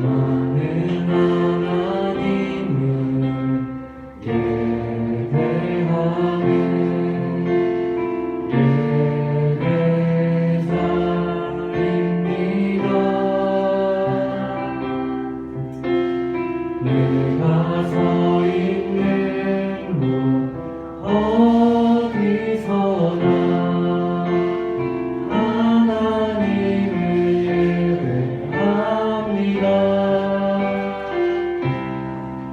나는 하나님을 예배하네. 예배자입니다. 내가 서 있는 곳 어디서나 하나님을 예배합니다.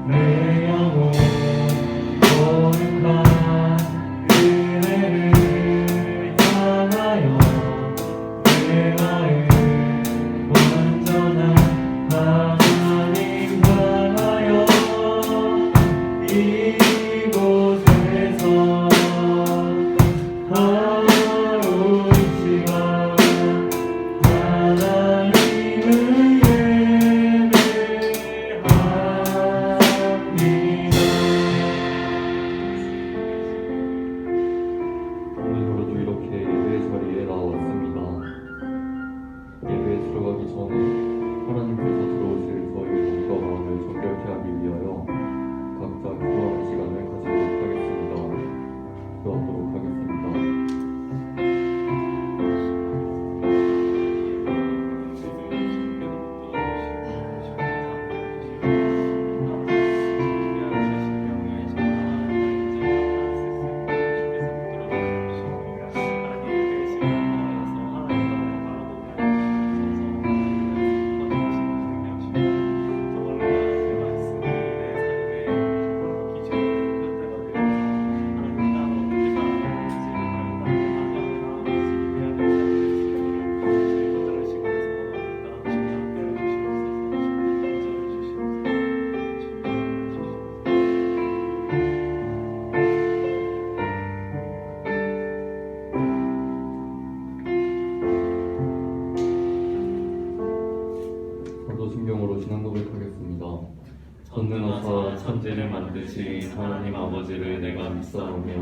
내 영혼 거룩한 은혜를 향하여 내 나의 완전한 하나님 향하여 이곳에서 하루 이 시간 하나님을 예배합니다. 오늘도 이렇게 예배 자리에 나왔습니다. 예배에 들어가기 전에 하나님께서 들어오실 저희 몸과 마음을 정결케 하기 위하여 각자 기도하는 시간을 가지도록 하겠습니다. 기도하도록 하겠습니다. 사도신경으로 신앙 고백하겠습니다. 전능하사 천지를 만드신 하나님 아버지를 내가 믿사오며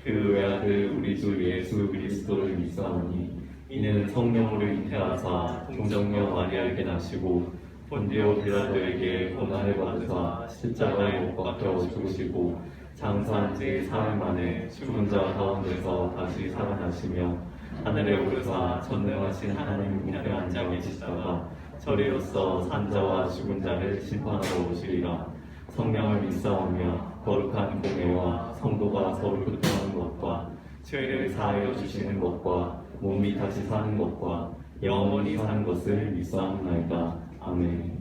그 외아들 우리 주 예수 그리스도를 믿사오니 이는 성령으로 잉태하사 동정녀 마리아에게 나시고 본디오 빌라도에게 고난을 받으사 십자가에 못 박혀 죽으시고 장사한 지 사흘 만에 죽은 자 가운데서 다시 살아나시며 하늘에 오르사 전능하신 하나님 우편에 앉아 계시다가 저리로서 산자와 죽은 자를 심판하러 오시리라. 성령을 믿사오며 거룩한 공예와 성도가 서로 교통하는 것과 죄를 사하여 주시는 것과 몸이 다시 사는 것과 영원히 사는 것을 믿사옵나이다. 아멘.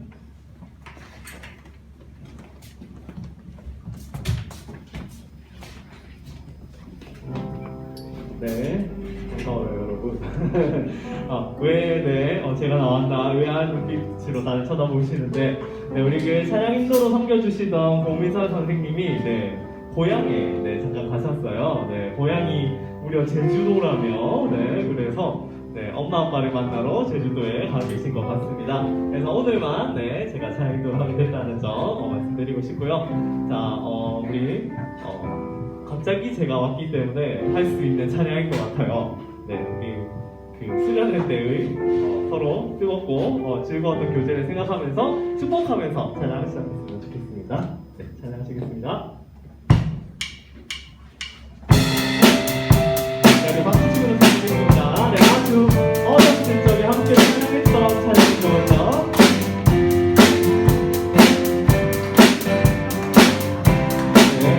네, 반가워요 여러분. 제가 나왔나 의아한 눈빛으로 다들 쳐다보시는데, 네, 우리 그 찬양 인도로 섬겨주시던 고민서 선생님이 고향에 잠깐 가셨어요. 네, 고향이 무려 제주도라며, 그래서 엄마 아빠를 만나러 제주도에 가 계신 것 같습니다. 그래서 오늘만 제가 찬양 인도를 하게 됐다는 점 말씀드리고 싶고요. 자, 우리 갑자기 제가 왔기 때문에 할 수 있는 찬양인 것 같아요. 우리 그 수련회 때의 서로 뜨겁고 즐거웠던 교제를 생각하면서 축복하면서 찬양을 시작했으면 좋겠습니다. 찬양하시겠습니다. 우리 박수 치면서 드리겠습니다. 아주 어렸을 적에 함께 찬양했던 찬양이거든요.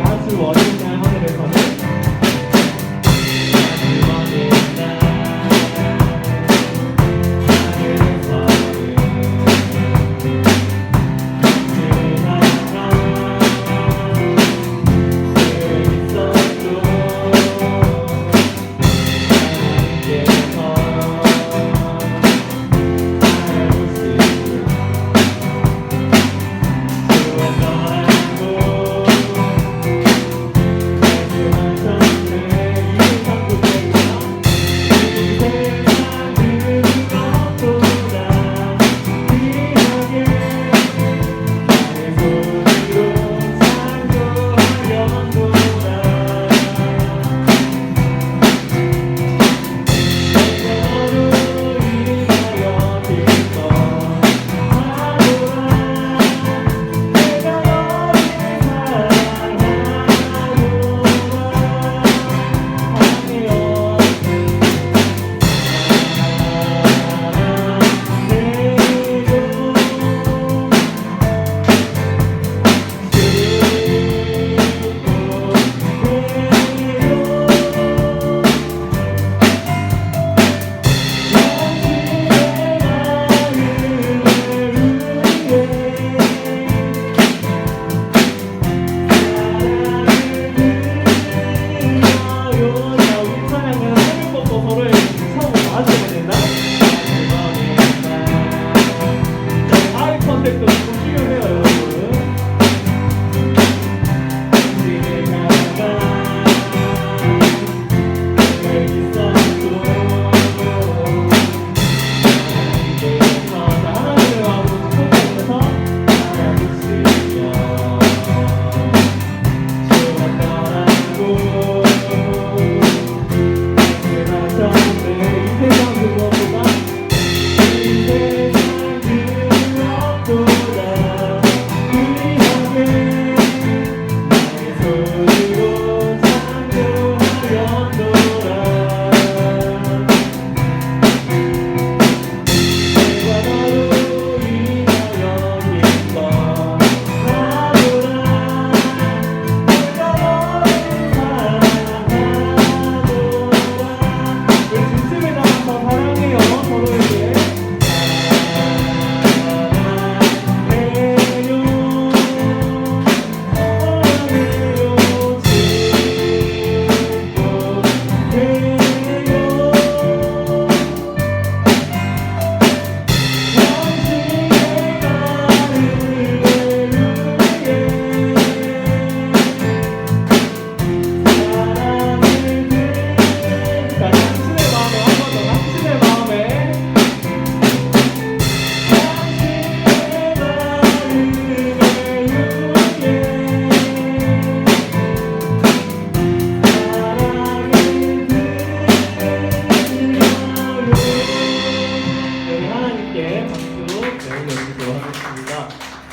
아주 어린 날 하늘에서는 하늘에서는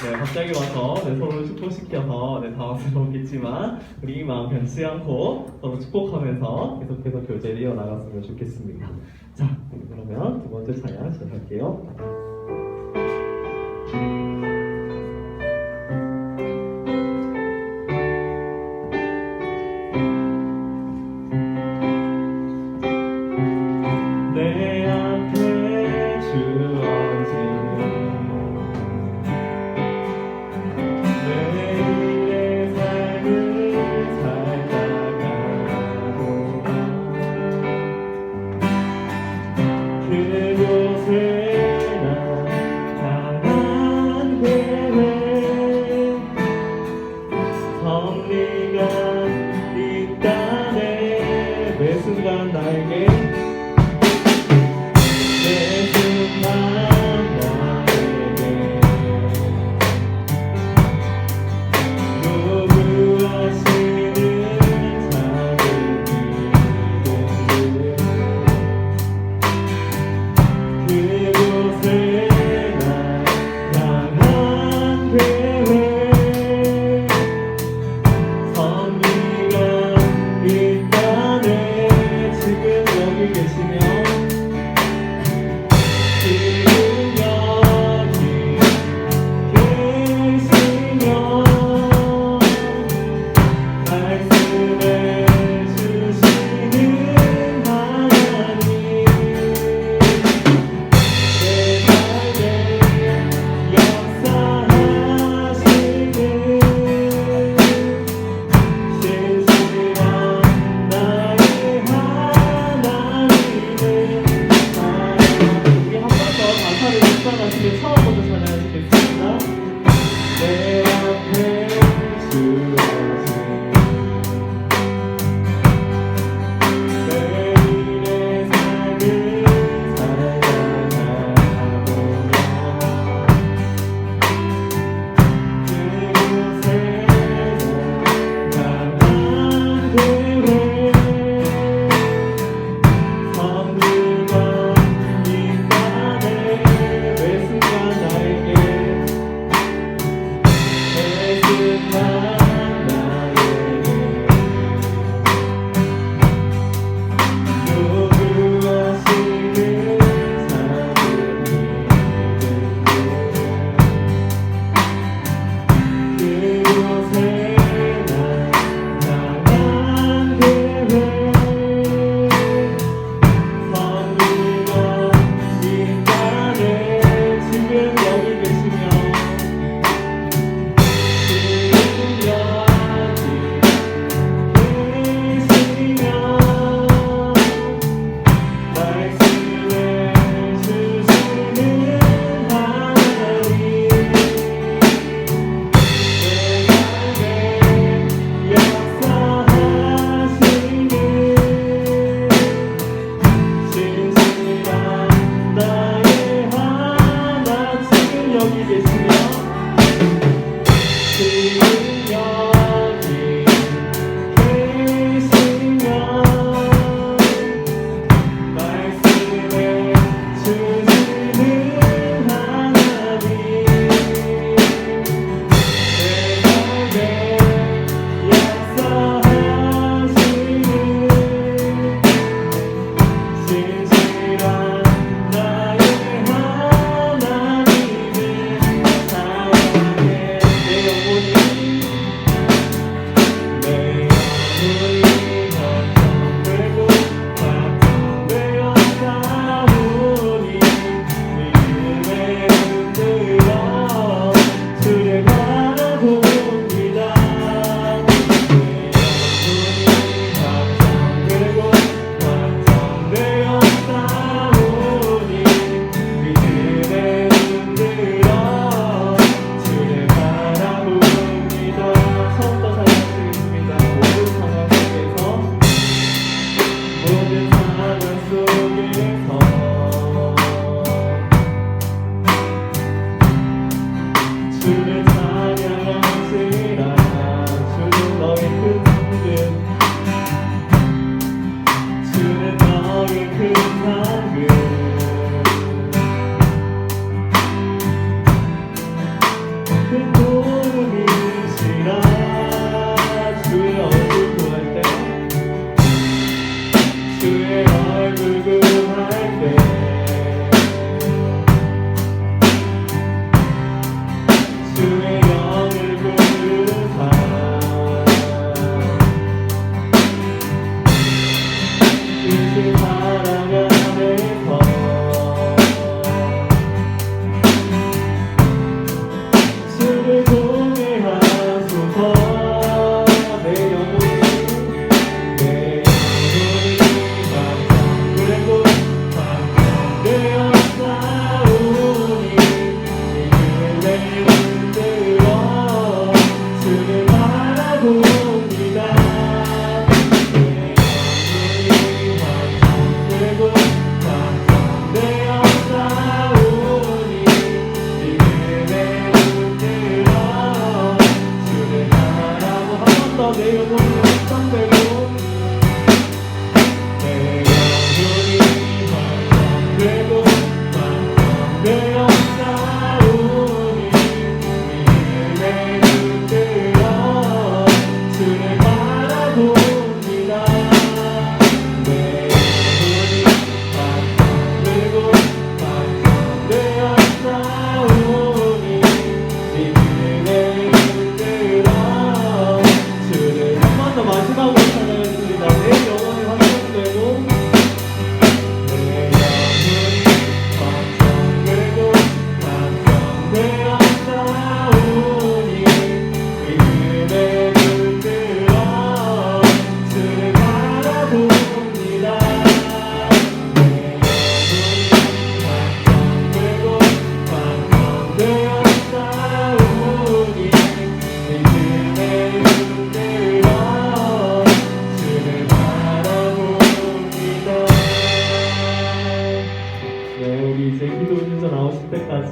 네, 갑자기 와서 서로 축복시켜서 당황스러웠겠지만 우리 마음 변치 않고 서로 축복하면서 계속해서 교제를 이어나갔으면 좋겠습니다. 자, 그러면 두 번째 찬양 시작할게요. 내 앞에 주어진 매일의 삶을 살다가 그곳에 나타난 계획 섭리가 있다네 매 순간 나에게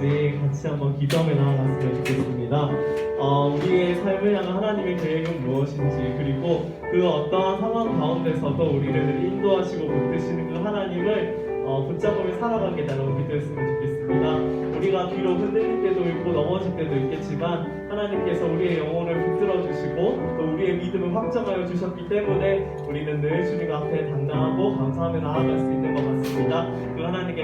때까지 같이 한번 기도하며 나아갔으면 좋겠습니다. 우리의 삶을 향한 하나님의 계획은 무엇인지, 그리고 그 어떠한 상황 가운데서도 우리를 인도하시고 붙드시는 그 하나님을 붙잡으며 살아가게 달라고 기도했으면 좋겠습니다. 우리가 뒤로 흔들릴 때도 있고 넘어질 때도 있겠지만 하나님께서 우리의 영혼을 붙들어 주시고 또 우리의 믿음을 확정하여 주셨기 때문에 우리는 늘 주님 앞에 당당하고 감사하며 나아갈 수 있는 것 같습니다. 그 하나님께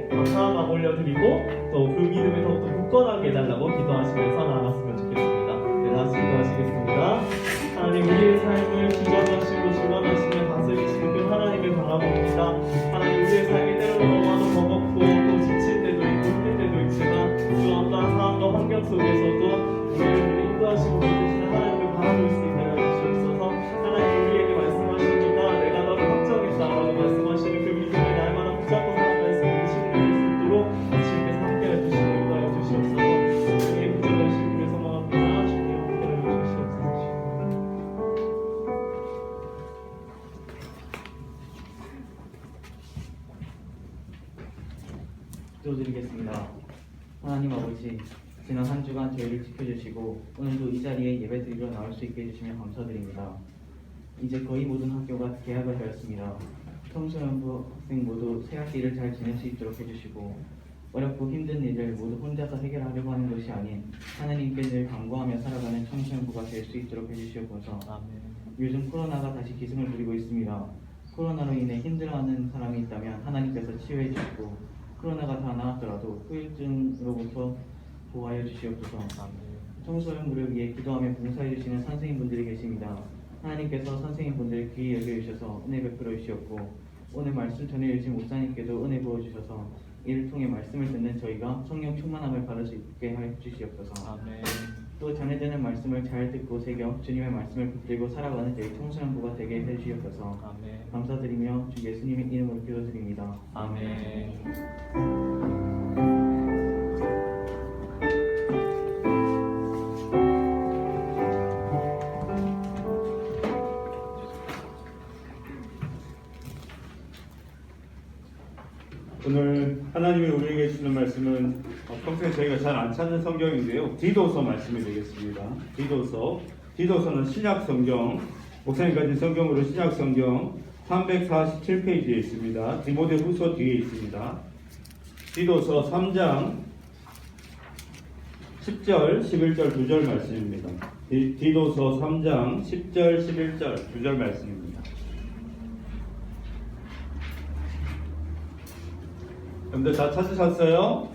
감사한 마음 올려드리고 또 그 믿음을 더욱더 굳건하게 해달라고 기도하시면서 나아갔으면 좋겠습니다. 네, 다시 기도하시겠습니다. 하나님, 우리의 삶을 주관하시고 주관하시며 다스리시는 그 하나님을 바라봅니다. 하나님, 우리의 삶이 때로는 너무나도 버겁고 또 지칠 때도 있고 힘들 때도 있지만 그 어떠한 상황과 환경 속에서도 우리를 인도하시고 계시는 하나님을 바라볼 수 있게 해주시옵소서. 하나님, 우리에게 말씀하십니다. 내가 너를 확정했다라고 말씀하시는 그 믿음을 날마다 붙잡고 살아갈 수 있는 신뢰할 수 있도록 주님께서 함께해 주시고 인도하여 주시옵소서. 주님 붙잡으시기 위해서 소망합니다. 주님 함께해 주시옵소서. 기도드리겠습니다. 하나님 아버지, 지난 한 주간 저희를 지켜주시고 오늘도 이 자리에 예배드리러 나올 수 있게 해주시며 감사드립니다. 이제 거의 모든 학교가 개학을 하였습니다. 청소년부 학생 모두 새 학기를 잘 지낼 수 있도록 해주시고 어렵고 힘든 일을 모두 혼자서 해결하려고 하는 것이 아닌 하나님께 늘 간구하며 살아가는 청소년부가 될 수 있도록 해주시옵소서. 요즘 코로나가 다시 기승을 부리고 있습니다. 코로나로 인해 힘들어하는 사람이 있다면 하나님께서 치유해 주시고 코로나가 다 나았더라도 후유증으로부터 보호하여 주시옵소서. 청소년부를 위해 기도하며 봉사해 주시는 선생님분들이 계십니다. 하나님께서 선생님분들을 귀히 여겨주셔서 은혜 베풀어 주시옵고 오늘 말씀 전해주신 목사님께도 은혜 부어주셔서 이를 통해 말씀을 듣는 저희가 성령 충만함을 받을 수 있게 해 주시옵소서. 또 전해지는 말씀을 잘 듣고 새겨 주님의 말씀을 붙들고 살아가는 저희 청소년부가 되게 해 주시옵소서. 감사드리며 주 예수님의 이름으로 기도드립니다. 아멘. 오늘 하나님이 우리에게 주는 말씀은 평소에 저희가 잘 안 찾는 성경인데요. 디도서 말씀이 되겠습니다. 디도서는 신약 성경, 목사님 가진 성경으로 신약 성경 347페이지에 있습니다. 디모데후서 뒤에 있습니다. 디도서 3장 10절, 11절, 2절 말씀입니다. 디도서 3장 10절, 11절, 2절 말씀입니다. 여러분들 다 찾으셨어요?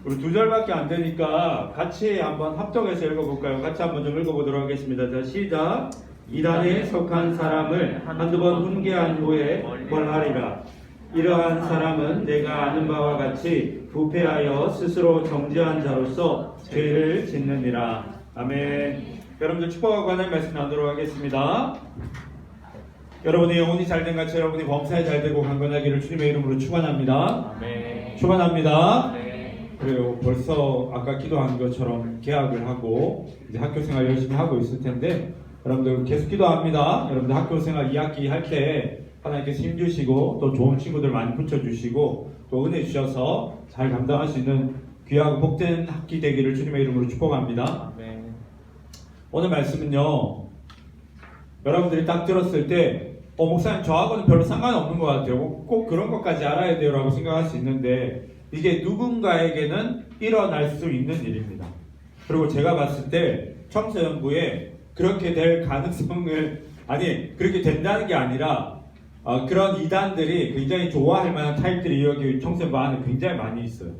우리 2절밖에 안 되니까 같이 한번 합독해서 읽어볼까요? 같이 한번 좀 읽어보도록 하겠습니다. 자, 시작! 이단에 속한 사람을 한두 번 훈계한 후에 벌하리라. 이러한 사람은 내가 아는 바와 같이 부패하여 스스로 정죄한 자로서 죄를 짓느니라. 아멘. 여러분들 축복하고 하나님 말씀 나누도록 하겠습니다. 여러분의 영혼이 잘된 같이 여러분이 범사에 잘되고 강건하기를 주님의 이름으로 축원합니다. 축원합니다. 그래요. 벌써 아까 기도한 것처럼 개학을 하고 이제 학교생활 열심히 하고 있을 텐데 여러분들 계속 기도합니다. 여러분들 학교생활 2학기 할 때 하나님께서 힘주시고 또 좋은 친구들 많이 붙여주시고 또 은혜 주셔서 잘 감당할 수 있는 귀하고 복된 학기 되기를 주님의 이름으로 축복합니다. 오늘 말씀은요, 여러분들이 딱 들었을 때 목사님 저하고는 별로 상관없는 것 같아요. 꼭 그런 것까지 알아야 돼요 라고 생각할 수 있는데 이게 누군가에게는 일어날 수 있는 일입니다. 그리고 제가 봤을 때 청소년부에 그렇게 될 가능성을 그렇게 된다는 게 아니라 그런 이단들이 굉장히 좋아할 만한 타입들이 여기 청소년부 안에 굉장히 많이 있어요.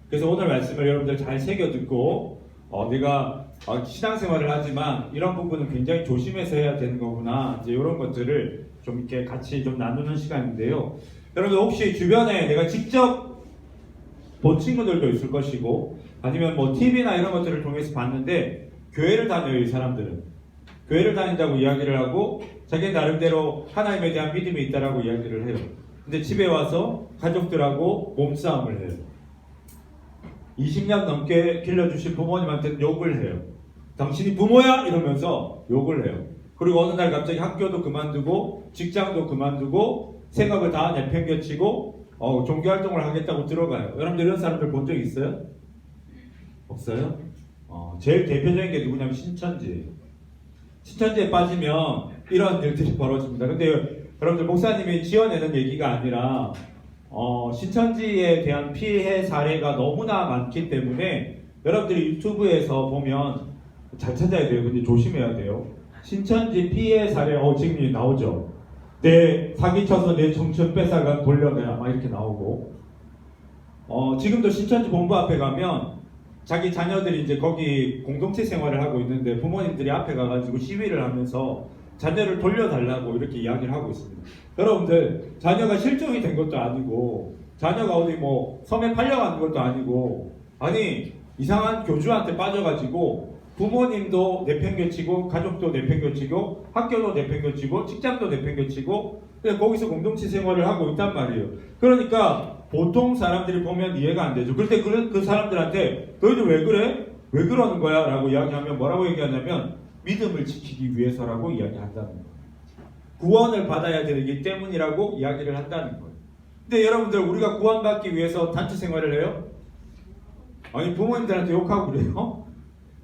그래서 오늘 말씀을 여러분들 잘 새겨 듣고 내가 신앙생활을 하지만 이런 부분은 굉장히 조심해서 해야 되는 거구나, 이제 이런 것들을 좀 이렇게 같이 좀 나누는 시간인데요. 여러분 혹시 주변에 내가 직접 본 친구들도 있을 것이고 아니면 뭐 TV나 이런 것들을 통해서 봤는데 교회를 다녀요. 이 사람들은 교회를 다닌다고 이야기를 하고 자기 나름대로 하나님에 대한 믿음이 있다라고 이야기를 해요. 근데 집에 와서 가족들하고 몸싸움을 해요. 20년 넘게 길러주신 부모님한테는 욕을 해요. 당신이 부모야? 이러면서 욕을 해요. 그리고 어느 날 갑자기 학교도 그만두고 직장도 그만두고 생각을 다 내팽개치고 종교 활동을 하겠다고 들어가요. 여러분들 이런 사람들 본 적 있어요? 없어요? 제일 대표적인 게 누구냐면 신천지. 신천지에 빠지면 이런 일들이 벌어집니다. 근데 여러분들 목사님이 지어내는 얘기가 아니라 신천지에 대한 피해 사례가 너무나 많기 때문에 여러분들이 유튜브에서 보면 잘 찾아야 돼요. 근데 조심해야 돼요. 신천지 피해 사례 지금 나오죠. 내 사기쳐서 내 청춘 뺏어간 돌려내라 막 이렇게 나오고 지금도 신천지 본부 앞에 가면 자기 자녀들이 이제 거기 공동체 생활을 하고 있는데 부모님들이 앞에 가가지고 시위를 하면서 자녀를 돌려달라고 이렇게 이야기를 하고 있습니다. 여러분들 자녀가 실종이 된 것도 아니고 자녀가 어디 뭐 섬에 팔려가는 것도 아니고 아니 이상한 교주한테 빠져가지고 부모님도 내팽개치고 가족도 내팽개치고 학교도 내팽개치고 직장도 내팽개치고 거기서 공동체 생활을 하고 있단 말이에요. 그러니까 보통 사람들이 보면 이해가 안 되죠. 그럴 때 그 사람들한테 너희들 왜 그래? 왜 그러는 거야? 라고 이야기하면 뭐라고 얘기하냐면 믿음을 지키기 위해서라고 이야기한다는 거예요. 구원을 받아야 되기 때문이라고 이야기를 한다는 거예요. 근데 여러분들 우리가 구원받기 위해서 단체 생활을 해요? 아니 부모님들한테 욕하고 그래요?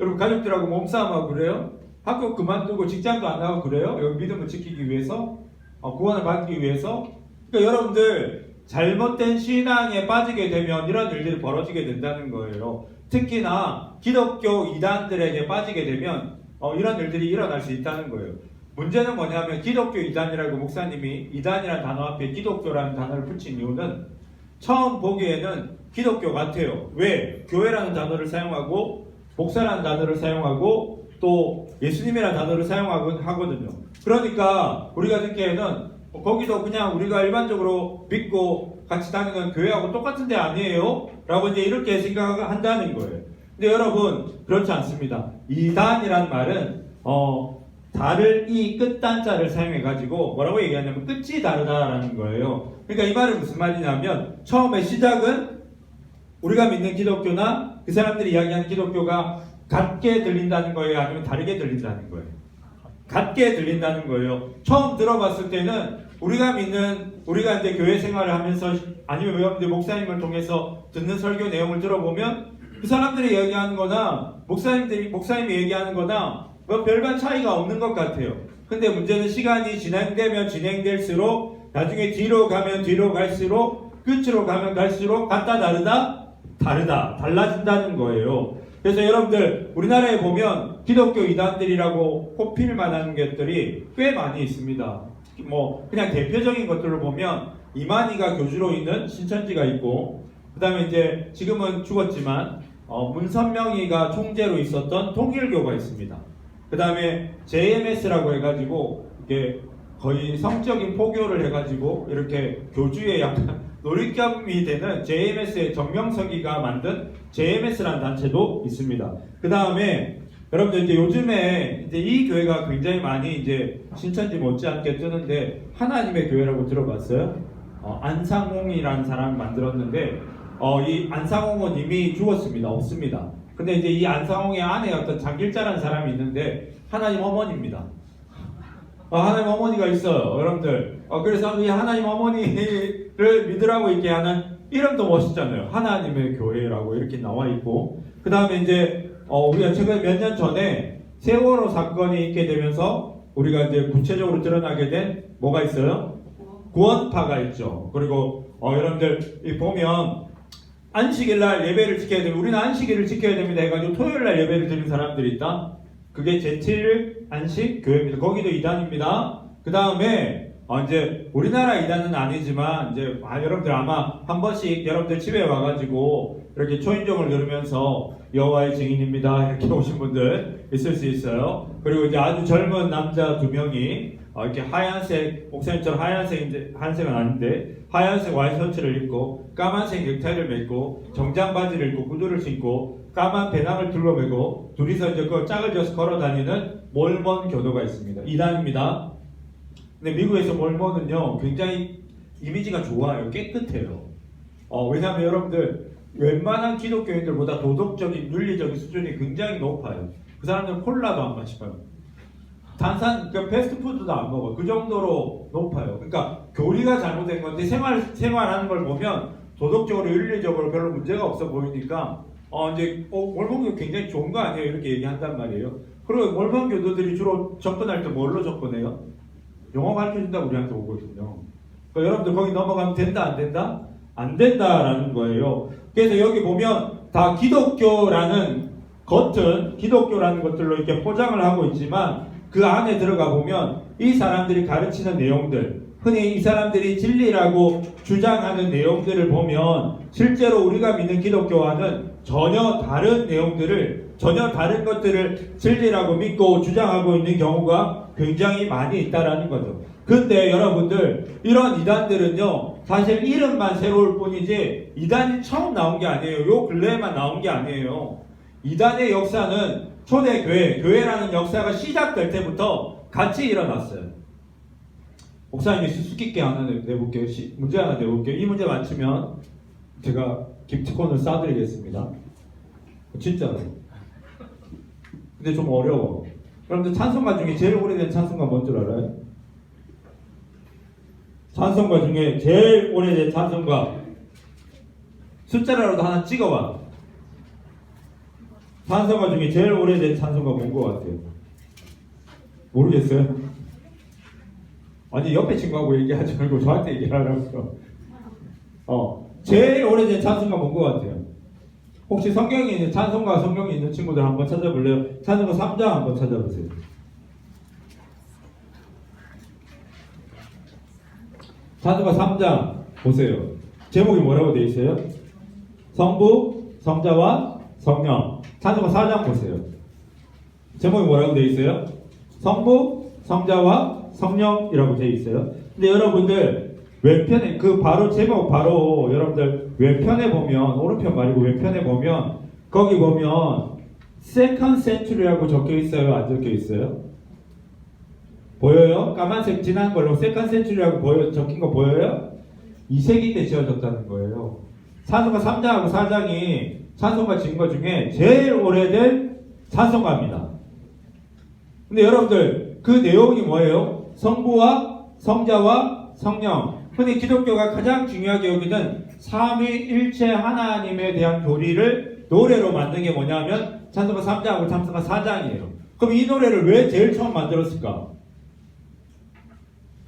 여러분 가족들하고 몸싸움하고 그래요? 학교 그만두고 직장도 안 나가고 그래요? 여기 믿음을 지키기 위해서? 구원을 받기 위해서? 그러니까 여러분들 잘못된 신앙에 빠지게 되면 이런 일들이 벌어지게 된다는 거예요. 특히나 기독교 이단들에게 빠지게 되면 이런 일들이 일어날 수 있다는 거예요. 문제는 뭐냐면 기독교 이단이라고 목사님이 이단이라는 단어 앞에 기독교라는 단어를 붙인 이유는 처음 보기에는 기독교 같아요. 왜? 교회라는 단어를 사용하고 목사라는 단어를 사용하고 또 예수님이라는 단어를 사용하거든요. 그러니까 우리가 듣기에는 거기도 그냥 우리가 일반적으로 믿고 같이 다니는 교회하고 똑같은 데 아니에요? 라고 이제 이렇게 생각한다는 거예요. 근데 여러분 그렇지 않습니다. 이단이란 말은 달을 이 끝단자를 사용해가지고 뭐라고 얘기하냐면 끝이 다르다라는 거예요. 그러니까 이 말은 무슨 말이냐면 처음에 시작은 우리가 믿는 기독교나 그 사람들이 이야기하는 기독교가 같게 들린다는 거예요? 아니면 다르게 들린다는 거예요? 같게 들린다는 거예요. 처음 들어봤을 때는 우리가 이제 교회 생활을 하면서 아니면 여러분들 목사님을 통해서 듣는 설교 내용을 들어보면 그 사람들이 얘기하는 거나 목사님이 얘기하는 거나 뭐 별반 차이가 없는 것 같아요. 근데 문제는 시간이 진행되면 진행될수록 나중에 뒤로 가면 뒤로 갈수록 끝으로 가면 갈수록 같다 다르다 달라진다는 거예요. 그래서 여러분들 우리나라에 보면 기독교 이단들이라고 꼽힐 만한 것들이 꽤 많이 있습니다. 뭐 그냥 대표적인 것들을 보면 이만희가 교주로 있는 신천지가 있고 그 다음에 이제 지금은 죽었지만 문선명이가 총재로 있었던 통일교가 있습니다. 그 다음에 JMS라고 해가지고 이게 거의 성적인 포교를 해가지고 이렇게 교주의 약간 놀잇감이 되는 JMS의 정명석이가 만든 JMS라는 단체도 있습니다. 그 다음에 여러분들 이제 요즘에 이제 이 교회가 굉장히 많이 이제 신천지 못지않게 뜨는데 하나님의 교회라고 들어봤어요? 안상홍이라는 사람이 만들었는데 이 안상홍은 이미 죽었습니다. 없습니다. 근데 이제 이 안상홍의 아내였던 장길자라는 사람이 있는데 하나님 어머니입니다. 하나님 어머니가 있어요, 여러분들. 그래서 이 하나님 어머니를 믿으라고 이렇게 하는 이름도 멋있잖아요. 하나님의 교회라고 이렇게 나와 있고, 그 다음에 이제 우리가 최근 몇 년 전에 세월호 사건이 있게 되면서 우리가 이제 구체적으로 드러나게 된 뭐가 있어요? 구원파가 있죠. 그리고 여러분들 보면 안식일날 예배를 지켜야 됩니다. 우리는 안식일을 지켜야 됩니다 해가지고 토요일날 예배를 드리는 사람들이 있다. 그게 제7 안식 교회입니다. 거기도 이단입니다. 그 다음에 이제 우리나라 이단은 아니지만 이제 여러분들 아마 한 번씩 여러분들 집에 와가지고 이렇게 초인종을 누르면서 여호와의 증인입니다 이렇게 오신 분들 있을 수 있어요. 그리고 이제 아주 젊은 남자 2명이 이렇게 하얀색 목사님처럼 하얀색은 아닌데 하얀색 와이셔츠를 입고 까만색 넥타이를 맺고 정장 바지를 입고 구두를 신고 까만 배낭을 둘러매고 둘이서 이제 그 짝을 지어서 걸어 다니는 몰몬 교도가 있습니다. 이단입니다. 근데 미국에서 몰몬은요 굉장히 이미지가 좋아요. 깨끗해요. 왜냐하면 여러분들 웬만한 기독교인들보다 도덕적인 윤리적인 수준이 굉장히 높아요. 그 사람들은 콜라도 안 마셔요. 그 패스트푸드도 안 먹어. 그 정도로 높아요. 그러니까 교리가 잘못된 건데 생활하는 걸 보면 도덕적으로 윤리적으로 별로 문제가 없어 보이니까 이제 몰몬교 굉장히 좋은 거 아니에요? 이렇게 얘기한단 말이에요. 그리고 몰몬 교도들이 주로 접근할 때 뭘로 접근해요? 영어 가르쳐준다고 우리한테 오거든요. 그러니까 여러분들 거기 넘어가면 된다 안 된다? 안 된다라는 거예요. 그래서 여기 보면 다 기독교라는 것들로 이렇게 포장을 하고 있지만 그 안에 들어가 보면 이 사람들이 가르치는 내용들, 흔히 이 사람들이 진리라고 주장하는 내용들을 보면 실제로 우리가 믿는 기독교와는 전혀 다른 내용들을, 전혀 다른 것들을 진리라고 믿고 주장하고 있는 경우가 굉장히 많이 있다라는 거죠. 근데 여러분들, 이런 이단들은요, 사실 이름만 새로울 뿐이지 이단이 처음 나온 게 아니에요. 요 근래에만 나온 게 아니에요. 이단의 역사는 초대교회, 교회라는 역사가 시작될 때부터 같이 일어났어요. 목사님이 수수께끼 하나 내볼게요. 문제 하나 내볼게요. 이 문제 맞추면 제가 기프티콘을 쏴드리겠습니다. 진짜로. 근데 좀 어려워. 여러분들 찬송가 중에 제일 오래된 찬송가 뭔 줄 알아요? 찬송가 중에 제일 오래된 찬송가 숫자라도 하나 찍어봐. 찬송가 중에 제일 오래된 찬송가 뭔 것 같아요? 모르겠어요? 아니 옆에 친구하고 얘기하지 말고 저한테 얘기하라고요. 제일 오래된 찬송가 뭔 것 같아요? 혹시 성경에 있는 찬송가 성경에 있는 친구들 한번 찾아볼래요? 찬송가 3장 한번 찾아보세요. 찬송가 3장 보세요. 제목이 뭐라고 되어 있어요? 성부, 성자와 성령. 찬송가 4장 보세요. 제목이 뭐라고 되어 있어요? 성부, 성자와 성령이라고 되어 있어요. 근데 여러분들 왼편에 바로 제목 바로 여러분들 왼편에 보면, 오른편 말고 왼편에 보면 거기 보면 second century라고 적혀 있어요? 안 적혀 있어요? 보여요? 까만색 진한 걸로 second century라고 적힌 거 보여요? 2세기 때 지어졌다는 거예요. 찬송가 3장하고 4장이 찬송가 지은 것 중에 제일 오래된 찬송가입니다. 근데 여러분들 그 내용이 뭐예요? 성부와 성자와 성령. 흔히 기독교가 가장 중요하게 여기는 삼위일체 하나님에 대한 교리를 노래로 만든 게 뭐냐면 찬송가 3장하고 찬송가 4장이에요. 그럼 이 노래를 왜 제일 처음 만들었을까?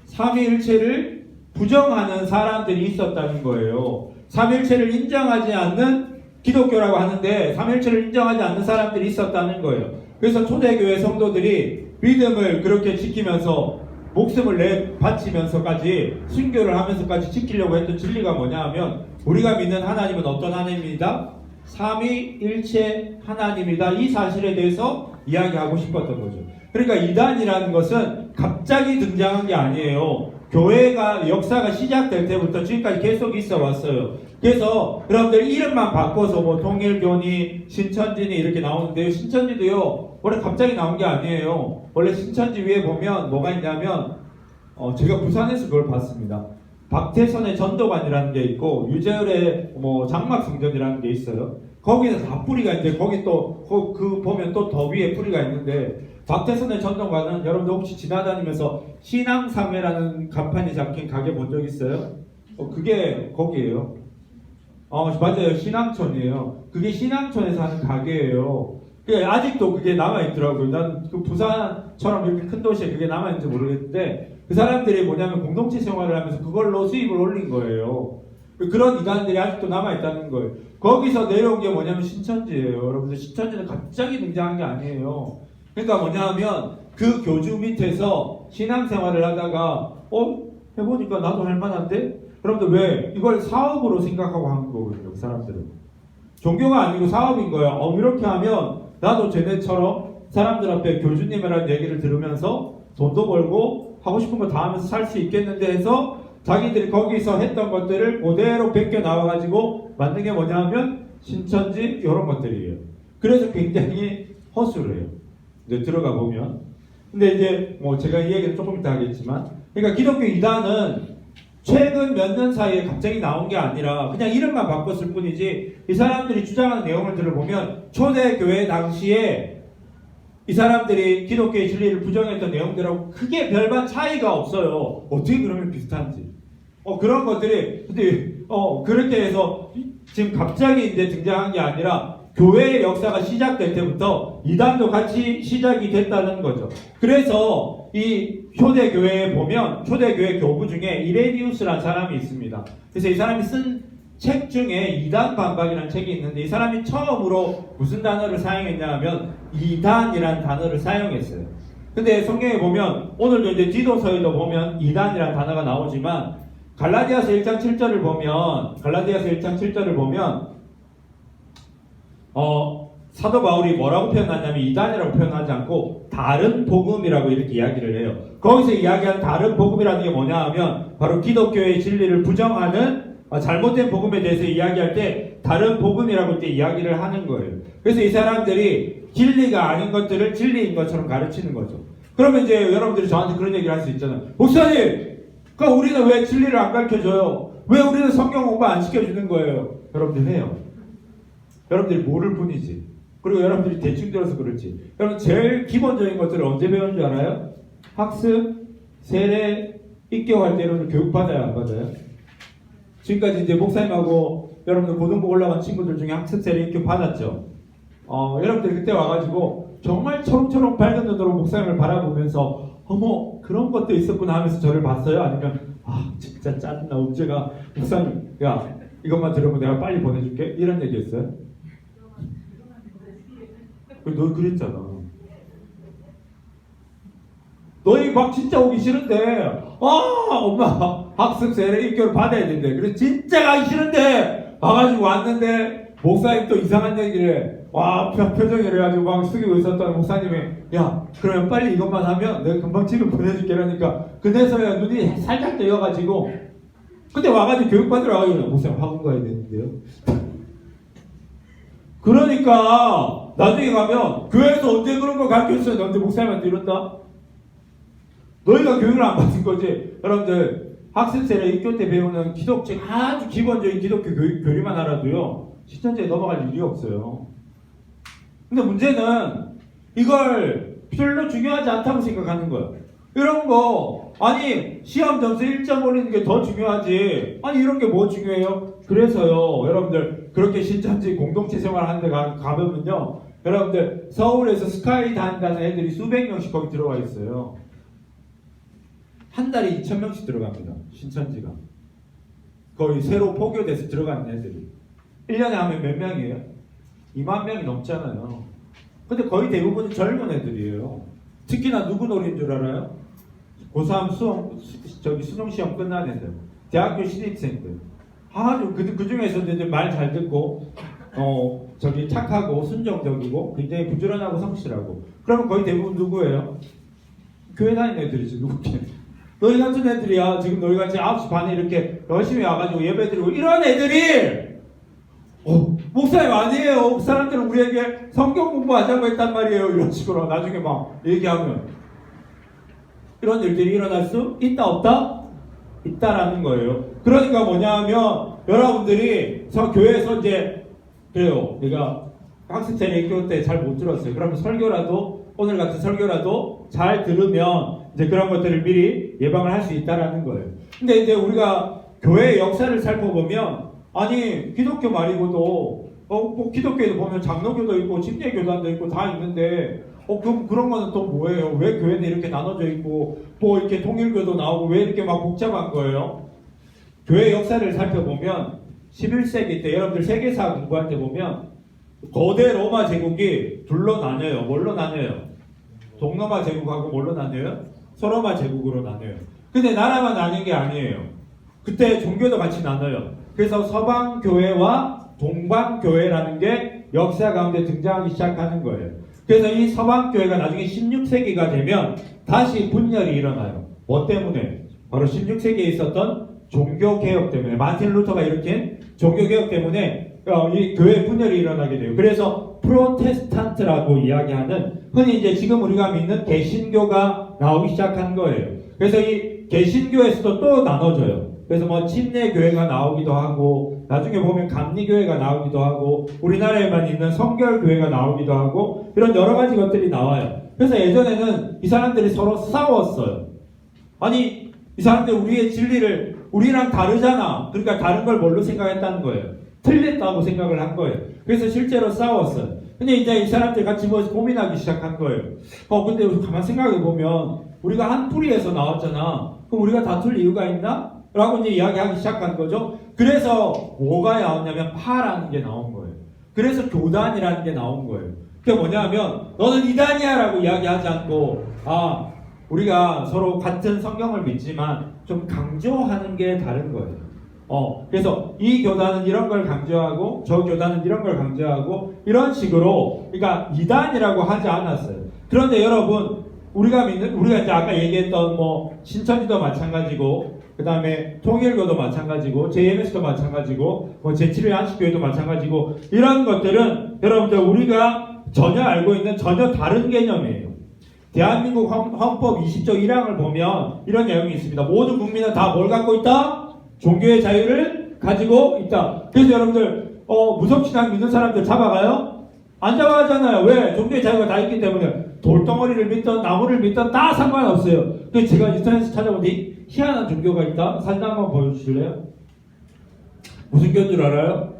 삼위일체를 부정하는 사람들이 있었다는 거예요. 삼위일체를 인정하지 않는 기독교라고 하는데 삼위일체를 인정하지 않는 사람들이 있었다는 거예요. 그래서 초대교회 성도들이 믿음을 그렇게 지키면서 목숨을 바치면서까지 순교를 하면서까지 지키려고 했던 진리가 뭐냐 하면 우리가 믿는 하나님은 어떤 하나님이다? 삼위일체 하나님이다. 이 사실에 대해서 이야기하고 싶었던 거죠. 그러니까 이단이라는 것은 갑자기 등장한 게 아니에요. 교회가 역사가 시작될 때부터 지금까지 계속 있어 왔어요. 그래서 여러분들 이름만 바꿔서 뭐 통일교니 신천지니 이렇게 나오는데요. 신천지도요 원래 갑자기 나온 게 아니에요. 원래 신천지 위에 보면 뭐가 있냐면 제가 부산에서 그걸 봤습니다. 박태선의 전도관이라는 게 있고 유재열의 뭐 장막성전이라는 게 있어요. 거기는 다 뿌리가 있는데 거기 또 그 보면 또 더 위에 뿌리가 있는데 박태선의 전도관은 여러분들 혹시 지나다니면서 신앙사회라는 간판이 적힌 가게 본 적 있어요? 그게 거기에요. 맞아요. 신앙촌이에요. 그게 신앙촌에서 하는 가게예요. 아직도 그게 남아있더라고요. 난 그 부산처럼 이렇게 큰 도시에 그게 남아있는지 모르겠는데 그 사람들이 뭐냐면 공동체 생활을 하면서 그걸로 수입을 올린 거예요. 그런 이단들이 아직도 남아있다는 거예요. 거기서 내려온 게 뭐냐면 신천지예요. 여러분들 신천지는 갑자기 등장한 게 아니에요. 그러니까 뭐냐면 그 교주 밑에서 신앙생활을 하다가 해보니까 나도 할만한데? 여러분들 왜? 이걸 사업으로 생각하고 하는 거거든요. 그 사람들은. 종교가 아니고 사업인 거야. 이렇게 하면 나도 쟤네처럼 사람들 앞에 교주님이라는 얘기를 들으면서 돈도 벌고 하고 싶은 거 다 하면서 살 수 있겠는데 해서 자기들이 거기서 했던 것들을 그대로 베껴 나와가지고 만든 게 뭐냐 하면 신천지 이런 것들이에요. 그래서 굉장히 허술해요. 이제 들어가 보면. 근데 이제 뭐 제가 이 얘기는 조금 이따 하겠지만 그러니까 기독교 이단은 최근 몇 년 사이에 갑자기 나온 게 아니라 그냥 이름만 바꿨을 뿐이지 이 사람들이 주장하는 내용을 들어보면 초대교회 당시에 이 사람들이 기독교의 진리를 부정했던 내용들하고 크게 별반 차이가 없어요. 어떻게 그러면 비슷한지. 그런 것들이 근데 그렇게 해서 지금 갑자기 이제 등장한 게 아니라 교회의 역사가 시작될 때부터 이단도 같이 시작이 됐다는 거죠. 그래서 이 초대교회에 보면 초대교회 교부 중에 이레니우스라는 사람이 있습니다. 그래서 이 사람이 쓴 책 중에 이단 반박이라는 책이 있는데 이 사람이 처음으로 무슨 단어를 사용했냐 하면 이단이라는 단어를 사용했어요. 근데 성경에 보면 오늘도 이제 디도서에도 보면 이단이라는 단어가 나오지만 갈라디아서 1장 7절을 보면 사도 바울이 뭐라고 표현하냐면 이단이라고 표현하지 않고 다른 복음이라고 이렇게 이야기를 해요. 거기서 이야기한 다른 복음이라는 게 뭐냐 하면 바로 기독교의 진리를 부정하는 잘못된 복음에 대해서 이야기할 때 다른 복음이라고 이렇게 이야기를 하는 거예요. 그래서 이 사람들이 진리가 아닌 것들을 진리인 것처럼 가르치는 거죠. 그러면 이제 여러분들이 저한테 그런 얘기를 할 수 있잖아요. 목사님! 그럼 우리는 왜 진리를 안 가르쳐줘요? 왜 우리는 성경 공부 안 시켜주는 거예요? 여러분들 해요. 여러분들이 모를 뿐이지. 그리고 여러분들이 대충 들어서 그렇지. 여러분 제일 기본적인 것들을 언제 배우는 줄 알아요? 학습, 세례, 입교할 때 여러분들 교육받아요? 안 받아요? 지금까지 이제 목사님하고 여러분들 고등부 올라간 친구들 중에 학습, 세례, 입교 받았죠? 여러분들이 그때 와가지고 정말 초롱초롱 밝은 눈으로 목사님을 바라보면서 어머 그런 것도 있었구나 하면서 저를 봤어요? 아니면 진짜 짜증나 언제가 목사님 야 이것만 들으면 내가 빨리 보내줄게? 이런 얘기 했어요? 너 그랬잖아. 너희 막 진짜 오기 싫은데 엄마 학습 세례 입교를 받아야 된대. 그래서 진짜 가기 싫은데 와가지고 왔는데 목사님 또 이상한 얘기를 해. 표정이 그래가지고 막 숙이고 있었던 목사님이 야 그러면 빨리 이것만 하면 내가 금방 집에 보내줄게 이러니까 그래서야 눈이 살짝 뜨여가지고 근데 와가지고 교육받으러 와가지고 목사님 학원 가야 되는데요. 그러니까 나중에 가면 교회에서 언제 그런 거 가르쳐줬어요? 너한테 목사님한테 이런다? 너희가 교육을 안 받은 거지. 여러분들 학습세례 입교 때 배우는 기독적 아주 기본적인 기독교 교리만 알아도요 실천제에 넘어갈 일이 없어요. 근데 문제는 이걸 별로 중요하지 않다고 생각하는 거예요. 이런 거 아니 시험 점수 1점 올리는 게 더 중요하지. 아니 이런 게 뭐 중요해요? 그래서요 여러분들 그렇게 신천지 공동체 생활하는 데 가면요 여러분들 서울에서 스카이 다닌다는 애들이 수백 명씩 거기 들어와 있어요. 한 달에 2,000명씩 들어갑니다. 신천지가. 거의 새로 포교돼서 들어가는 애들이. 1년에 하면 몇 명이에요? 2만 명이 넘잖아요. 근데 거의 대부분이 젊은 애들이에요. 특히나 누구 노리는 줄 알아요? 고3 수능시험 끝난 애들. 대학교 신입생들. 아주 그 중에서도 이제 말 잘 듣고, 착하고, 순정적이고, 굉장히 부지런하고 성실하고. 그러면 거의 대부분 누구예요? 교회 다니는 애들이지, 누구게. 너희 같은 애들이야. 지금 너희 같이 9시 반에 이렇게 열심히 와가지고 예배 드리고, 이런 애들이! 목사님 아니에요. 그 사람들은 우리에게 성경 공부하자고 했단 말이에요. 이런 식으로 나중에 막 얘기하면. 이런 일들이 일어날 수 있다, 없다? 있다라는 거예요. 그러니까 뭐냐 하면, 여러분들이 교회에서 이제, 그래요. 내가 학습세례 입교 때 잘 못 들었어요. 그러면 설교라도, 오늘 같은 설교라도 잘 들으면, 이제 그런 것들을 미리 예방을 할 수 있다라는 거예요. 근데 이제 우리가 교회의 역사를 살펴보면, 아니, 기독교 말이고도, 뭐 기독교에도 보면 장로교도 있고, 침례교단도 있고, 다 있는데, 그럼 그런 거는 또 뭐예요? 왜 교회는 이렇게 나눠져 있고, 뭐 이렇게 통일교도 나오고, 왜 이렇게 막 복잡한 거예요? 교회 역사를 살펴보면, 11세기 때 여러분들 세계사 공부할 때 보면, 거대 로마 제국이 둘로 나뉘어요. 뭘로 나뉘어요? 동로마 제국하고 뭘로 나뉘어요? 서로마 제국으로 나뉘어요. 근데 나라만 나뉜 게 아니에요. 그때 종교도 같이 나눠요. 그래서 서방교회와 동방교회라는 게 역사 가운데 등장하기 시작하는 거예요. 그래서 이 서방교회가 나중에 16세기가 되면 다시 분열이 일어나요. 뭐 때문에? 바로 16세기에 있었던 종교개혁 때문에, 마틴 루터가 일으킨 종교개혁 때문에 이 교회 분열이 일어나게 돼요. 그래서 프로테스탄트라고 이야기하는, 흔히 이제 지금 우리가 믿는 개신교가 나오기 시작한 거예요. 그래서 이 개신교에서도 또 나눠져요. 그래서 뭐 침례교회가 나오기도 하고 나중에 보면 감리교회가 나오기도 하고 우리나라에만 있는 성결교회가 나오기도 하고 이런 여러 가지 것들이 나와요. 그래서 예전에는 이 사람들이 서로 싸웠어요. 아니 이 사람들 우리의 진리를 우리랑 다르잖아. 그러니까 다른 걸 뭘로 생각했다는 거예요. 틀렸다고 생각을 한 거예요. 그래서 실제로 싸웠어요. 근데 이제 이 사람들 같이 모여서 고민하기 시작한 거예요. 근데 가만 생각해 보면 우리가 한 뿌리에서 나왔잖아. 그럼 우리가 다툴 이유가 있나? 라고 이제 이야기하기 시작한 거죠. 그래서 뭐가 나왔냐면 파라는 게 나온 거예요. 그래서 교단이라는 게 나온 거예요. 그게 뭐냐면 너는 이단이야 라고 이야기하지 않고 우리가 서로 같은 성경을 믿지만 좀 강조하는 게 다른 거예요. 그래서 이 교단은 이런 걸 강조하고 저 교단은 이런 걸 강조하고 이런 식으로 그러니까 이단이라고 하지 않았어요. 그런데 여러분 우리가 이제 아까 얘기했던 뭐 신천지도 마찬가지고 그 다음에 통일교도 마찬가지고 JMS도 마찬가지고 뭐 제7회 안식교회도 마찬가지고 이런 것들은 여러분들 우리가 전혀 알고 있는 전혀 다른 개념이에요. 대한민국 헌법 20조 1항을 보면 이런 내용이 있습니다. 모든 국민은 다 뭘 갖고 있다? 종교의 자유를 가지고 있다. 그래서 여러분들 무속신앙 믿는 사람들 잡아가요? 안 잡아가잖아요. 왜? 종교의 자유가 다 있기 때문에 돌덩어리를 믿던 나무를 믿던 다 상관없어요. 그래서 제가 인터넷에서 찾아보니 희한한 종교가 있다. 사진 한번 보여주실래요? 무슨 교인 줄 알아요?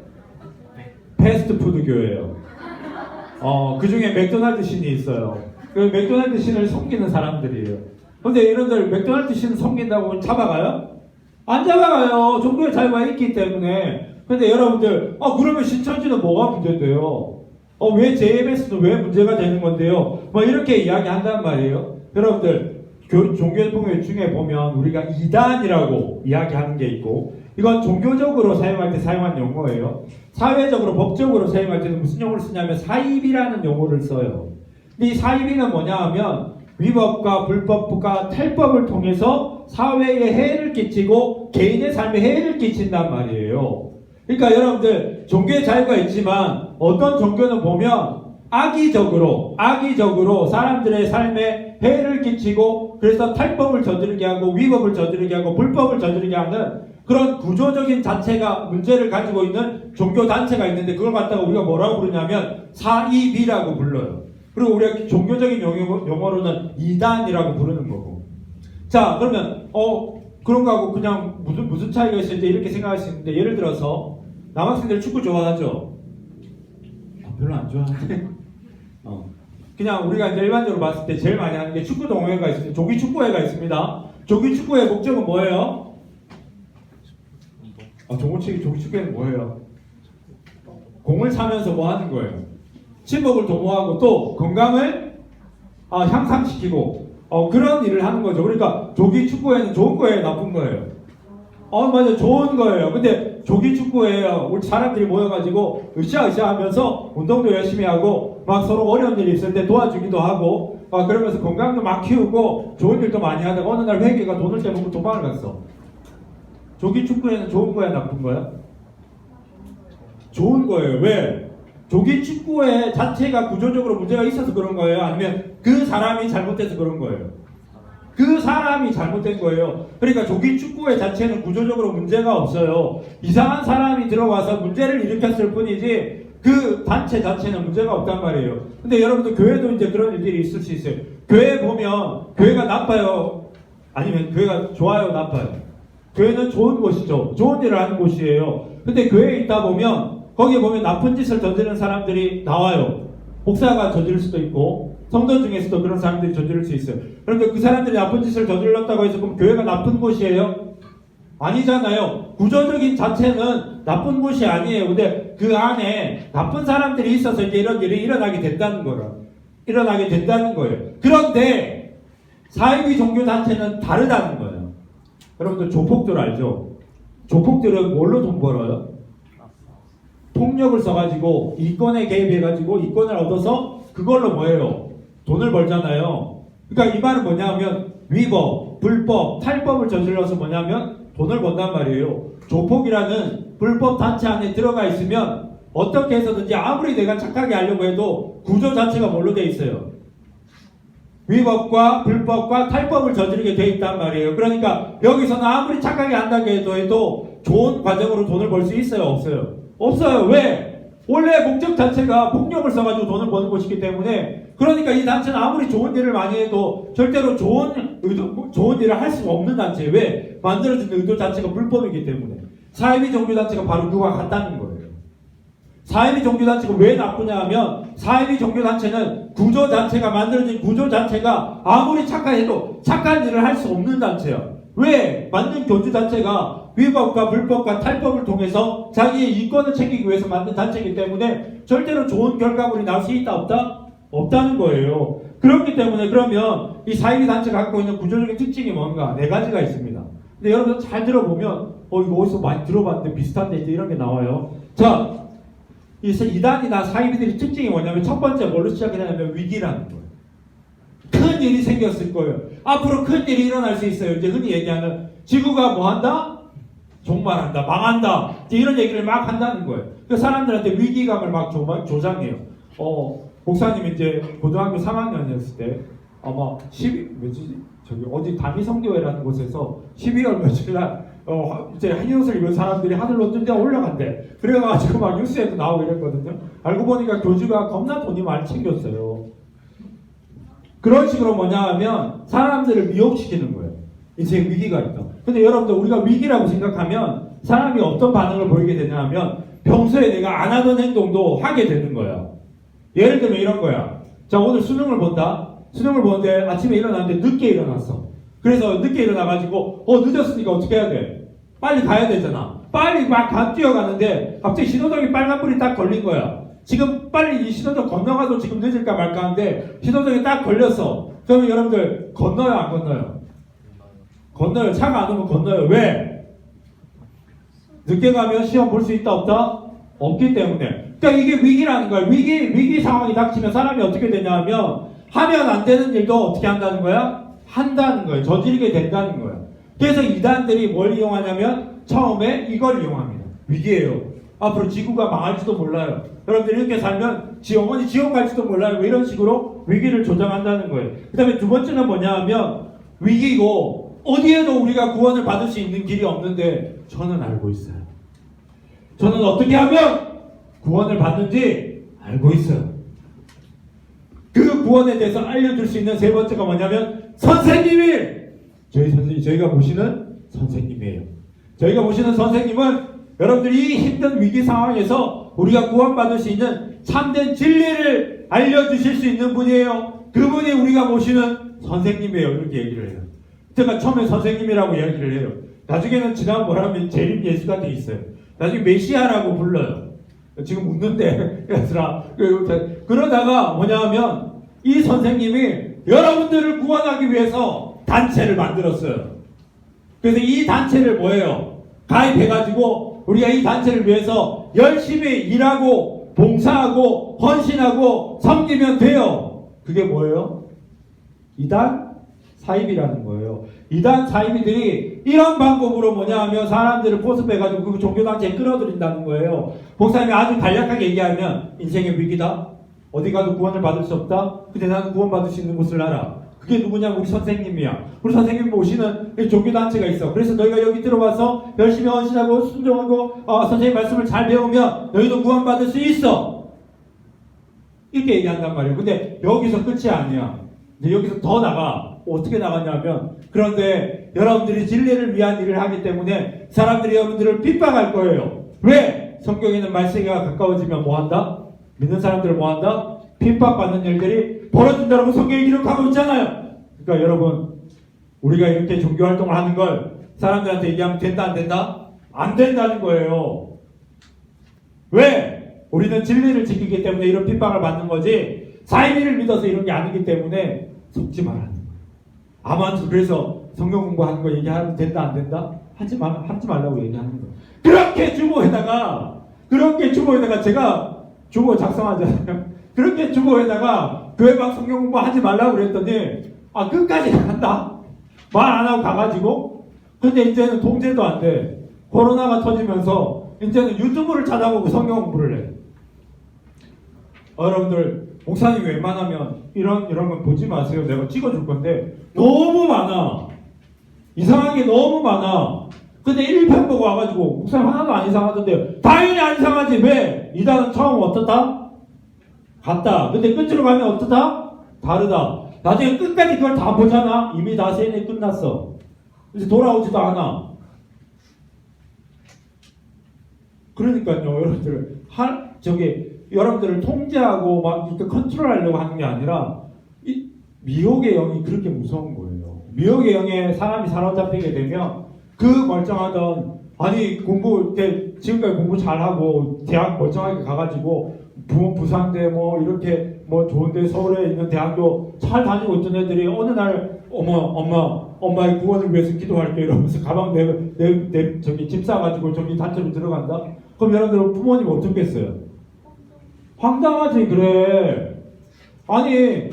패스트푸드 교회예요. 그 중에 맥도날드 신이 있어요. 그 맥도날드 신을 섬기는 사람들이에요. 근데 이런들 맥도날드 신 섬긴다고 잡아가요? 안 잡아가요. 종교의 자유가 있기 때문에. 근데 여러분들, 그러면 신천지는 뭐가 문제인데요? 왜 JMS는 왜 문제가 되는 건데요? 뭐 이렇게 이야기한단 말이에요. 여러분들, 종교통일 중에 보면 우리가 이단이라고 이야기하는 게 있고, 이건 종교적으로 사용할 때 사용한 용어예요. 사회적으로, 법적으로 사용할 때는 무슨 용어를 쓰냐면 사입이라는 용어를 써요. 근데 이 사입이는 뭐냐 하면 위법과 불법과 탈법을 통해서 사회에 해를 끼치고 개인의 삶에 해를 끼친단 말이에요. 그러니까 여러분들 종교의 자유가 있지만 어떤 종교는 보면 악의적으로 사람들의 삶에 해를 끼치고 그래서 탈법을 저지르게 하고 위법을 저지르게 하고 불법을 저지르게 하는 그런 구조적인 자체가 문제를 가지고 있는 종교단체가 있는데 그걸 갖다가 우리가 뭐라고 부르냐면 사입이라고 불러요. 그리고 우리가 종교적인 용어로는 이단이라고 부르는 거고. 자, 그러면 그런 거하고 그냥 무슨 차이가 있을지 이렇게 생각할 수 있는데 예를 들어서 남학생들 축구 좋아하죠? 별로 안 좋아하는데. 그냥 우리가 이제 일반적으로 봤을 때 제일 많이 하는 게 축구 동호회가 있습니다. 조기 축구회가 있습니다. 조기 축구회 목적은 뭐예요? 조기 축구회는 뭐예요? 공을 차면서 뭐 하는 거예요? 친목을 도모하고 또 건강을 향상시키고 그런 일을 하는 거죠. 그러니까 조기 축구회는 좋은 거예요, 나쁜 거예요? 맞아요, 좋은 거예요. 근데 조기 축구회에요, 우리 사람들이 모여가지고 으쌰으쌰 하면서 운동도 열심히 하고 막 서로 어려운 일이 있을 때 도와주기도 하고 그러면서 건강도 막 키우고 좋은 일도 많이 하다가 어느 날 회계가 돈을 떼먹고 도망을 갔어. 조기 축구회는 좋은 거야, 나쁜 거야? 좋은 거예요. 왜? 조기 축구회 자체가 구조적으로 문제가 있어서 그런 거예요? 아니면 그 사람이 잘못해서 그런 거예요? 그 사람이 잘못된 거예요. 그러니까 조기 축구회 자체는 구조적으로 문제가 없어요. 이상한 사람이 들어와서 문제를 일으켰을 뿐이지 그 단체 자체는 문제가 없단 말이에요. 근데 여러분들 교회도 이제 그런 일들이 있을 수 있어요. 교회 보면 교회가 나빠요? 아니면 교회가 좋아요? 나빠요? 교회는 좋은 곳이죠. 좋은 일을 하는 곳이에요. 근데 교회에 있다 보면 거기에 보면 나쁜 짓을 저지르는 사람들이 나와요. 목사가 저지를 수도 있고 성도 중에서도 그런 사람들이 저지를 수 있어요. 그런데 그 사람들이 나쁜 짓을 저질렀다고 해서 그럼 교회가 나쁜 곳이에요? 아니잖아요. 구조적인 자체는 나쁜 곳이 아니에요. 근데 그 안에 나쁜 사람들이 있어서 이제 이런 일이 일어나게 된다는 거예요. 그런데 사이비 종교단체는 다르다는 거예요. 여러분들 조폭들 알죠? 조폭들은 뭘로 돈 벌어요? 폭력을 써가지고 이권에 개입해가지고 이권을 얻어서 그걸로 뭐예요? 돈을 벌잖아요. 그러니까 이 말은 뭐냐면 위법, 불법, 탈법을 저질러서 뭐냐면 돈을 번단 말이에요. 조폭이라는 불법 단체 안에 들어가 있으면 어떻게 해서든지 아무리 내가 착하게 하려고 해도 구조 자체가 뭘로 돼 있어요? 위법과 불법과 탈법을 저지르게 돼 있단 말이에요. 그러니까 여기서는 아무리 착하게 한다고 해도 좋은 과정으로 돈을 벌 수 있어요? 없어요? 없어요. 왜? 원래 목적 자체가 폭력을 써가지고 돈을 버는 것이기 때문에 그러니까 이 단체는 아무리 좋은 일을 많이 해도 절대로 좋은 일을 할 수가 없는 단체예요. 왜? 만들어진 의도 자체가 불법이기 때문에. 사이비 종교단체가 바로 그와 같다는 거예요. 사이비 종교단체가 왜 나쁘냐 하면 사이비 종교단체는 구조 자체가 만들어진 구조 자체가 아무리 착하해도 착한 일을 할 수 없는 단체예요. 왜? 만든 교주 자체가 위법과 불법과 탈법을 통해서 자기의 이권을 챙기기 위해서 만든 단체이기 때문에 절대로 좋은 결과물이 나올 수 있다 없다? 없다는 거예요. 그렇기 때문에 그러면 이 사이비 단체가 갖고 있는 구조적인 특징이 뭔가? 네 가지가 있습니다. 근데 여러분 잘 들어보면 이거 어디서 많이 들어봤는데 비슷한데 이제 이런 게 나와요. 자, 이 이단이나 사이비들의 특징이 뭐냐면 첫 번째 뭘로 시작이 되냐면 위기라는 거예요. 큰 일이 생겼을 거예요. 앞으로 큰 일이 일어날 수 있어요. 이제 흔히 얘기하는 지구가 뭐 한다? 종말한다, 망한다. 이제 이런 얘기를 막 한다는 거예요. 그 사람들한테 위기감을 막 조장해요. 목사님 이제 고등학교 3학년이었을 때 아마 어디 단위 성교회라는 곳에서 12월 며칠 날 이제 한옷을 입은 사람들이 하늘로 뜬데 올라간대. 그래가지고 막 뉴스에도 나오고 이랬거든요. 알고 보니까 교주가 겁나 돈이 많이 챙겼어요. 그런 식으로 뭐냐 하면 사람들을 미혹시키는 거예요. 인생 위기가 있다. 근데 여러분들 우리가 위기라고 생각하면 사람이 어떤 반응을 보이게 되냐 하면 평소에 내가 안 하던 행동도 하게 되는 거야. 예를 들면 이런 거야. 자, 오늘 수능을 본다. 수능을 보는데 아침에 일어났는데 늦게 일어났어. 그래서 늦게 일어나가지고 늦었으니까 어떻게 해야 돼? 빨리 가야 되잖아. 빨리 막 뛰어가는데 갑자기 신호등이 빨간불이 딱 걸린 거야. 지금 빨리 이 신호등 건너가도 지금 늦을까 말까 하는데 신호등이 딱 걸렸어. 그러면 여러분들 건너요 안 건너요? 건너요. 차가 안 오면 건너요. 왜? 늦게 가면 시험 볼 수 있다 없다? 없기 때문에. 그러니까 이게 위기라는 거야. 위기 상황이 닥치면 사람이 어떻게 되냐 하면 하면 안 되는 일도 어떻게 한다는 거야? 한다는 거예요. 저지르게 된다는 거예요. 그래서 이단들이 뭘 이용하냐면 처음에 이걸 이용합니다. 위기예요. 앞으로 지구가 망할지도 몰라요. 여러분들 이렇게 살면 어머니 지옥 갈지도 몰라요. 뭐 이런 식으로 위기를 조장한다는 거예요. 그 다음에 두 번째는 뭐냐 하면 위기고 어디에도 우리가 구원을 받을 수 있는 길이 없는데 저는 알고 있어요. 저는 어떻게 하면 구원을 받는지 알고 있어요. 그 구원에 대해서 알려줄 수 있는 세 번째가 뭐냐면 선생님이 저희가 모시는 선생님이에요. 저희가 모시는 선생님은 여러분들이 이 힘든 위기 상황에서 우리가 구원받을 수 있는 참된 진리를 알려주실 수 있는 분이에요. 그분이 우리가 모시는 선생님이에요. 이렇게 얘기를 해요. 제가 처음에 선생님이라고 이야기를 해요. 나중에는 지나면 뭐라면 재림 예수가 돼 있어요. 나중에 메시아라고 불러요. 지금 웃는데 얘들아. 그러다가 뭐냐 하면 이 선생님이 여러분들을 구원하기 위해서 단체를 만들었어요. 그래서 이 단체를 뭐예요? 가입해가지고 우리가 이 단체를 위해서 열심히 일하고 봉사하고 헌신하고 섬기면 돼요. 그게 뭐예요? 이단 사입이라는 거예요. 이단 사입이들이 이런 방법으로 뭐냐 하면 사람들을 포섭해가지고 그 종교단체에 끌어들인다는 거예요. 목사님이 아주 간략하게 얘기하면 인생의 위기다. 어디 가도 구원을 받을 수 없다. 근데 나는 구원받을 수 있는 곳을 알아. 그게 누구냐면 우리 선생님이야. 우리 선생님 모시는 종교단체가 있어. 그래서 너희가 여기 들어와서 열심히 헌신하고 순종하고 선생님 말씀을 잘 배우면 너희도 구원받을 수 있어. 이렇게 얘기한단 말이에요. 근데 여기서 끝이 아니야. 근데 여기서 더 나가. 어떻게 나가냐면 그런데 여러분들이 진리를 위한 일을 하기 때문에 사람들이 여러분들을 핍박할 거예요. 왜? 성경에는 말세기가 가까워지면 뭐한다? 믿는 사람들을 뭐한다? 핍박받는 일들이 벌어진다고 성경이 기록하고 있잖아요. 그러니까 여러분 우리가 이렇게 종교활동을 하는 걸 사람들한테 얘기하면 된다 안 된다? 안 된다는 거예요. 왜? 우리는 진리를 지키기 때문에 이런 핍박을 받는 거지 사이비를 믿어서 이런 게 아니기 때문에 속지 말라는 거예요. 아무튼 그래서 성경 공부하는 거 얘기하면 된다 안 된다? 하지 말라고 얘기하는 거예요. 그렇게 주보에다가 제가 주보 작성하잖아요. 그렇게 주보에다가 교회방 성경 공부하지 말라고 그랬더니 끝까지 간다. 말 안 하고 가가지고. 근데 이제는 통제도 안 돼. 코로나가 터지면서 이제는 유튜브를 찾아보고 성경 공부를 해. 여러분들 목사님 웬만하면 이런 건 보지 마세요. 내가 찍어줄 건데 너무 많아. 이상한 게 너무 많아. 근데 1편 보고 와가지고 목사님 하나도 안 이상하던데요. 당연히 안 이상하지. 왜? 이단은 처음 어떻다? 같다. 근데 끝으로 가면 어떻다? 다르다. 나중에 끝까지 그걸 다 보잖아. 이미 다 세뇌 끝났어. 이제 돌아오지도 않아. 그러니까요, 여러분들 여러분들을 통제하고 막 이렇게 컨트롤하려고 하는 게 아니라 이 미혹의 영이 그렇게 무서운 거예요. 미혹의 영에 사람이 사로잡히게 되면 그 멀쩡하던 지금까지 공부 잘하고 대학 멀쩡하게 가가지고 부산대 뭐 이렇게 뭐 좋은데 서울에 있는 대학교 잘 다니고 있던 애들이 어느 날 엄마의 구원을 위해서 기도할게 이러면서 가방 저기 집 싸가지고 저기 단체로 들어간다? 그럼 여러분들 부모님 어떻겠어요? 황당하지. 그래. 아니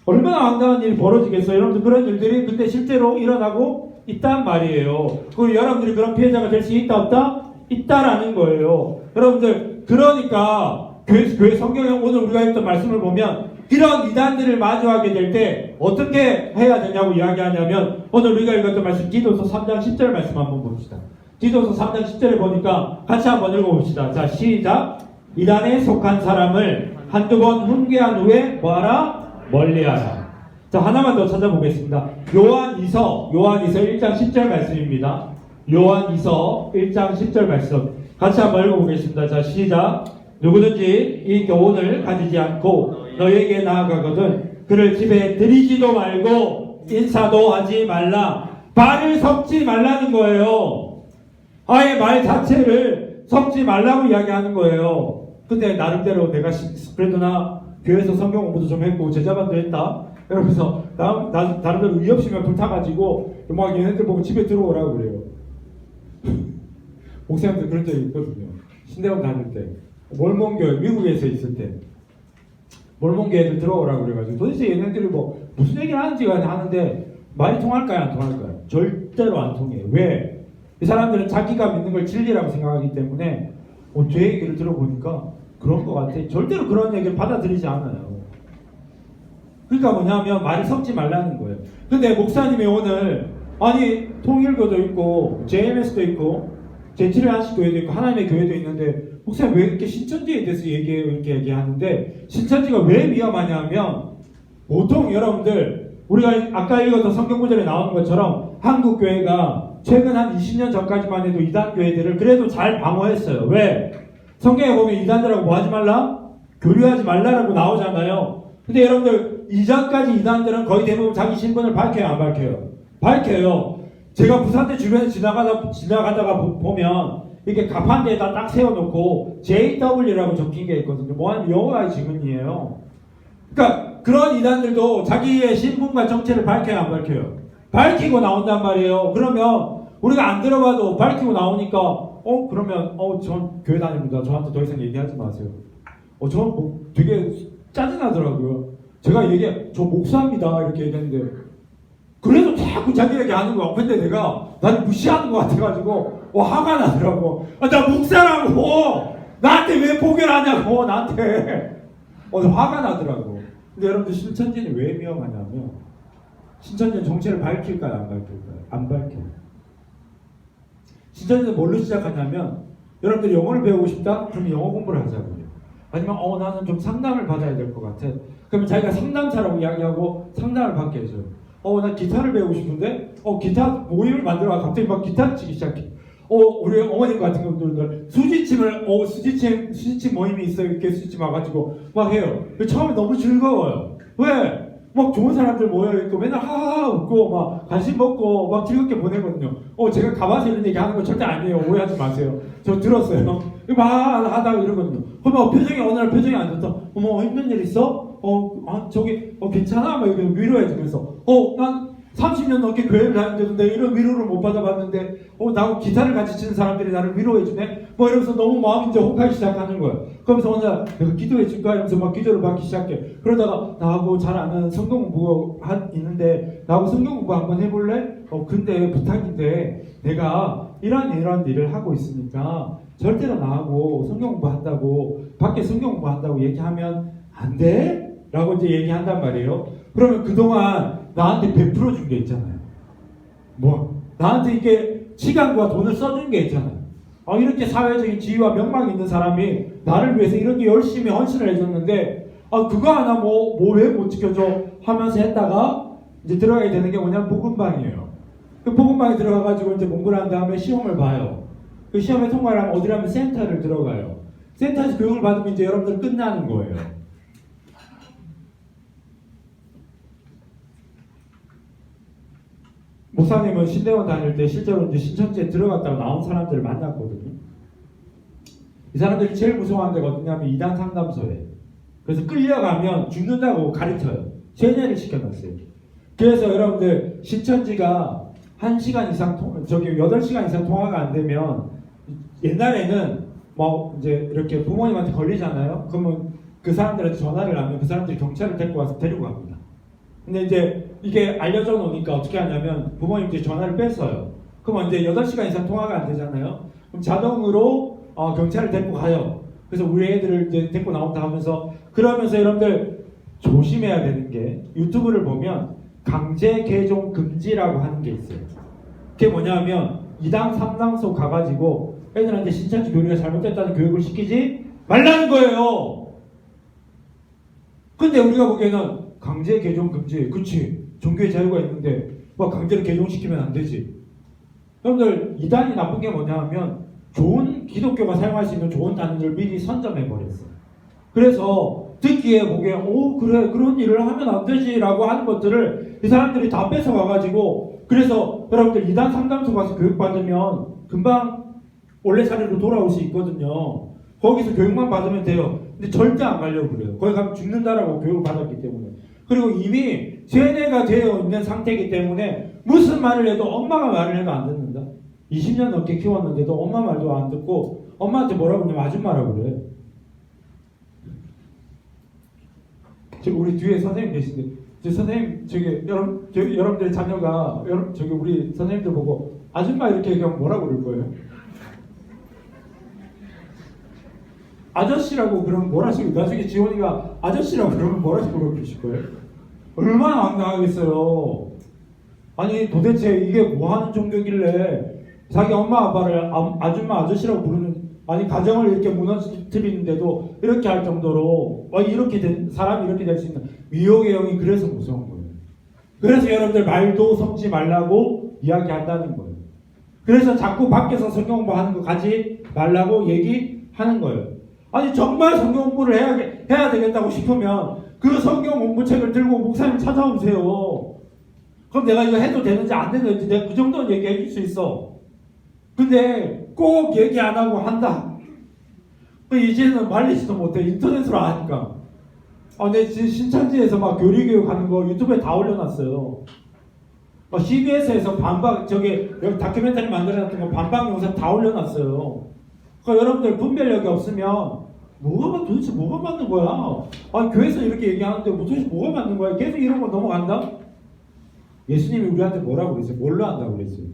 얼마나 황당한 일이 벌어지겠어요. 여러분들 그런 일들이 근데 실제로 일어나고 있단 말이에요. 그리고 여러분들이 그런 피해자가 될 수 있다 없다? 있다라는 거예요. 여러분들 그러니까 교회 성경에 오늘 우리가 했던 말씀을 보면 이런 이단들을 마주하게 될 때 어떻게 해야 되냐고 이야기하냐면 오늘 우리가 읽었던 말씀 디도서 3장 10절 말씀 한번 봅시다. 디도서 3장 10절에 보니까 같이 한번 읽어봅시다. 자, 시작. 이단에 속한 사람을 한두 번 훈계한 후에 뭐하라? 멀리하라. 자, 하나만 더 찾아보겠습니다. 요한이서 1장 10절 말씀입니다. 요한이서 1장 10절 말씀 같이 한번 읽어보겠습니다. 자, 시작. 누구든지 이 교훈을 가지지 않고 너에게 나아가거든 그를 집에 들이지도 말고 인사도 하지 말라. 말을 섞지 말라는 거예요. 아예 말 자체를 섞지 말라고 이야기하는 거예요. 근데 나름대로 내가 그래도 나 교회에서 성경 공부도 좀 했고 제자반도 했다. 그러면서 나름대로 위협심에 불타가지고 막 얘네들 보고 집에 들어오라고 그래요. 목사님들 그런 적이 있거든요. 신대원 다닐 때 몰몬교회 미국에서 있을 때 몰몬교회 애들 들어오라고 그래가지고 도대체 얘네들이 뭐 무슨 얘기를 하는지가 하는데 말이 통할까요 안 통할까요? 절대로 안 통해요. 왜? 이 사람들은 자기가 믿는 걸 진리라고 생각하기 때문에 제 얘기를 들어보니까 그런 것 같아. 절대로 그런 얘기를 받아들이지 않아요. 그러니까 뭐냐면 말을 섞지 말라는 거예요. 근데 목사님이 오늘 통일교도 있고 JMS도 있고 제7의 교회도 있고 하나님의 교회도 있는데 목사님 왜 이렇게 신천지에 대해서 이렇게 얘기하는데 신천지가 왜 위험하냐면 보통 여러분들 우리가 아까 읽었던 성경 구절에 나오는 것처럼 한국 교회가 최근 한 20년 전까지만 해도 이단 교회들을 그래도 잘 방어했어요. 왜? 성경에 보면 이단들하고 뭐 하지 말라? 교류하지 말라라고 나오잖아요. 근데 여러분들 이전까지 이단들은 거의 대부분 자기 신분을 밝혀요 안 밝혀요? 밝혀요. 제가 부산대 주변에 지나가다가 보면 이렇게 가판대에다 딱 세워놓고 JW라고 적힌 게 있거든요. 뭐하면 여호와의 증언이에요. 그러니까 그런 이단들도 자기의 신분과 정체를 밝혀요 안 밝혀요? 밝히고 나온단 말이에요. 그러면 우리가 안 들어봐도 밝히고 나오니까 그러면 전 교회 다닙니다. 저한테 더 이상 얘기하지 마세요. 전 되게 짜증나더라고요. 제가 저 목사입니다 이렇게 얘기했는데 그래도 자꾸 자기 얘기하는 거야. 근데 나를 무시하는 것 같아가지고 화가 나더라고. 나 목사라고 나한테 왜 포결하냐고 나한테 화가 나더라고. 근데 여러분들 신천지는 왜 위험하냐면 신천지는 정체를 밝힐까요 안 밝힐까요? 안 밝혀요. 신천지는 뭘로 시작하냐면 여러분들이 영어를 배우고 싶다? 그러면 영어 공부를 하자고요. 아니면 나는 좀 상담을 받아야 될 것 같아. 그러면 자기가 상담사라고 이야기하고 상담을 받게 해줘요. 나 기타를 배우고 싶은데 기타 모임을 만들어 갑자기 막 기타를 치기 시작해. 우리 어머님 같은 분들은 수지침 모임이 있어요. 이렇게 수지침 와가지고 막 해요. 처음에 너무 즐거워요. 왜? 막 좋은 사람들 모여있고 맨날 하하하 웃고 막 간식 먹고 막 즐겁게 보내거든요. 제가 가봐서 이런 얘기 하는 거 절대 아니에요. 오해하지 마세요. 저 들었어요. 막 하다가 이러거든요. 그러면 어느 날 표정이 안 좋다. 힘든 일 있어? 괜찮아? 막 이렇게 위로해주면서 난 30년 넘게 교회를 다녔는데 이런 위로를 못 받아봤는데 나하고 기타를 같이 치는 사람들이 나를 위로해주네? 뭐 이러면서 너무 마음이 이제 혹하기 시작하는 거예요. 그러면서 어느 날 내가 기도해줄까? 이러면서 막 기도를 받기 시작해. 그러다가 나하고 잘 아는 성경 공부가 있는데 나하고 성경 공부 한번 해볼래? 근데 부탁인데 내가 이런 일을 하고 있으니까 절대로 나하고 성경 공부한다고 밖에 성경 공부한다고 얘기하면 안 돼? 라고 이제 얘기한단 말이에요. 그러면 그동안 나한테 베풀어 준 게 있잖아요. 뭐 나한테 이게 시간과 돈을 써준 게 있잖아요. 이렇게 사회적인 지위와 명망이 있는 사람이 나를 위해서 이렇게 열심히 헌신을 해줬는데 그거 하나 뭐 왜 못 지켜줘 하면서 했다가 이제 들어가게 되는 게 뭐냐면 복음방이에요. 그 복음방에 들어가가지고 이제 공부를 한 다음에 시험을 봐요. 그 시험에 통과를 하면 어디라면 센터를 들어가요. 센터에서 교육을 받으면 이제 여러분들 끝나는 거예요. 목사님은 신대원 다닐 때 실제로 이제 신천지에 들어갔다가 나온 사람들을 만났거든요. 이 사람들이 제일 무서워하는 데가 어디냐면 이단 상담소에. 그래서 끌려가면 죽는다고 가르쳐요. 세뇌를 시켜놨어요. 그래서 여러분들 신천지가 1시간 이상 8시간 이상 통화가 안 되면 옛날에는 뭐 이제 이렇게 부모님한테 걸리잖아요. 그러면 그 사람들한테 전화를 하면 그 사람들이 경찰을 데리고 와서 데리고 갑니다. 근데 이제 이게 알려져 놓으니까 어떻게 하냐면 부모님들이 전화를 뺐어요. 그럼 이제 8시간 이상 통화가 안 되잖아요. 그럼 자동으로 경찰을 데리고 가요. 그래서 우리 애들을 이제 데리고 나온다 하면서 그러면서 여러분들 조심해야 되는 게 유튜브를 보면 강제 개종 금지라고 하는 게 있어요. 그게 뭐냐면 2당 3당소 가가지고 애들한테 신천지 교리가 잘못됐다는 교육을 시키지 말라는 거예요. 근데 우리가 보기에는 강제 개종 금지, 그치? 종교의 자유가 있는데 강제로 개종시키면 안 되지. 여러분들 이단이 나쁜 게 뭐냐 하면 좋은 기독교가 사용할 수 있는 좋은 단어를 미리 선점해 버렸어요. 그래서 듣기에 보기에 그래 그런 일을 하면 안 되지 라고 하는 것들을 이 사람들이 다 뺏어 가가지고 그래서 여러분들 이단 상담소 가서 교육받으면 금방 원래 자리로 돌아올 수 있거든요. 거기서 교육만 받으면 돼요. 근데 절대 안 가려고 그래요. 거기 가면 죽는다라고 교육을 받았기 때문에. 그리고 이미 세뇌가 되어 있는 상태이기 때문에 무슨 말을 해도 엄마가 말을 해도 안 듣는다. 20년 넘게 키웠는데도 엄마 말도 안 듣고 엄마한테 뭐라고 그러냐면 아줌마라고 그래. 지금 우리 뒤에 선생님 계신데 선생님 여러분들의 자녀가 우리 선생님들 보고 아줌마 이렇게 얘기하면 뭐라고 그럴 거예요? 아저씨라고 그러면 뭐라시고 나중에 지원이가 아저씨라고 그러면 뭐라시고 그러실 거예요? 얼마나 황당하겠어요. 아니 도대체 이게 뭐하는 종교길래 자기 엄마 아빠를 아줌마 아저씨라고 부르는 가정을 이렇게 무너뜨리는데도 이렇게 할 정도로 사람이 이렇게 될 수 있는 미혹의 영이 그래서 무서운 거예요. 그래서 여러분들 말도 섞지 말라고 이야기한다는 거예요. 그래서 자꾸 밖에서 성경 공부하는 거 가지 말라고 얘기하는 거예요. 아니 정말 성경 공부를 해야 되겠다고 싶으면 그 성경 공부책을 들고 목사님 찾아오세요. 그럼 내가 이거 해도 되는지 안 되는지 내가 그 정도는 얘기해 줄 수 있어. 근데 꼭 얘기 안 하고 한다. 이제는 말리지도 못해. 인터넷으로 하니까. 내 신천지에서 막 교리교육 하는 거 유튜브에 다 올려놨어요. CBS에서 여기 다큐멘터리 만들어놨던 거 반박 영상 다 올려놨어요. 그러니까 여러분들 분별력이 없으면 도대체 뭐가 맞는 거야? 교회에서 이렇게 얘기하는데 도대체 뭐가 맞는 거야? 계속 이런 거 넘어간다? 예수님이 우리한테 뭐라고 그랬어요? 뭘로 안다고 그랬어요?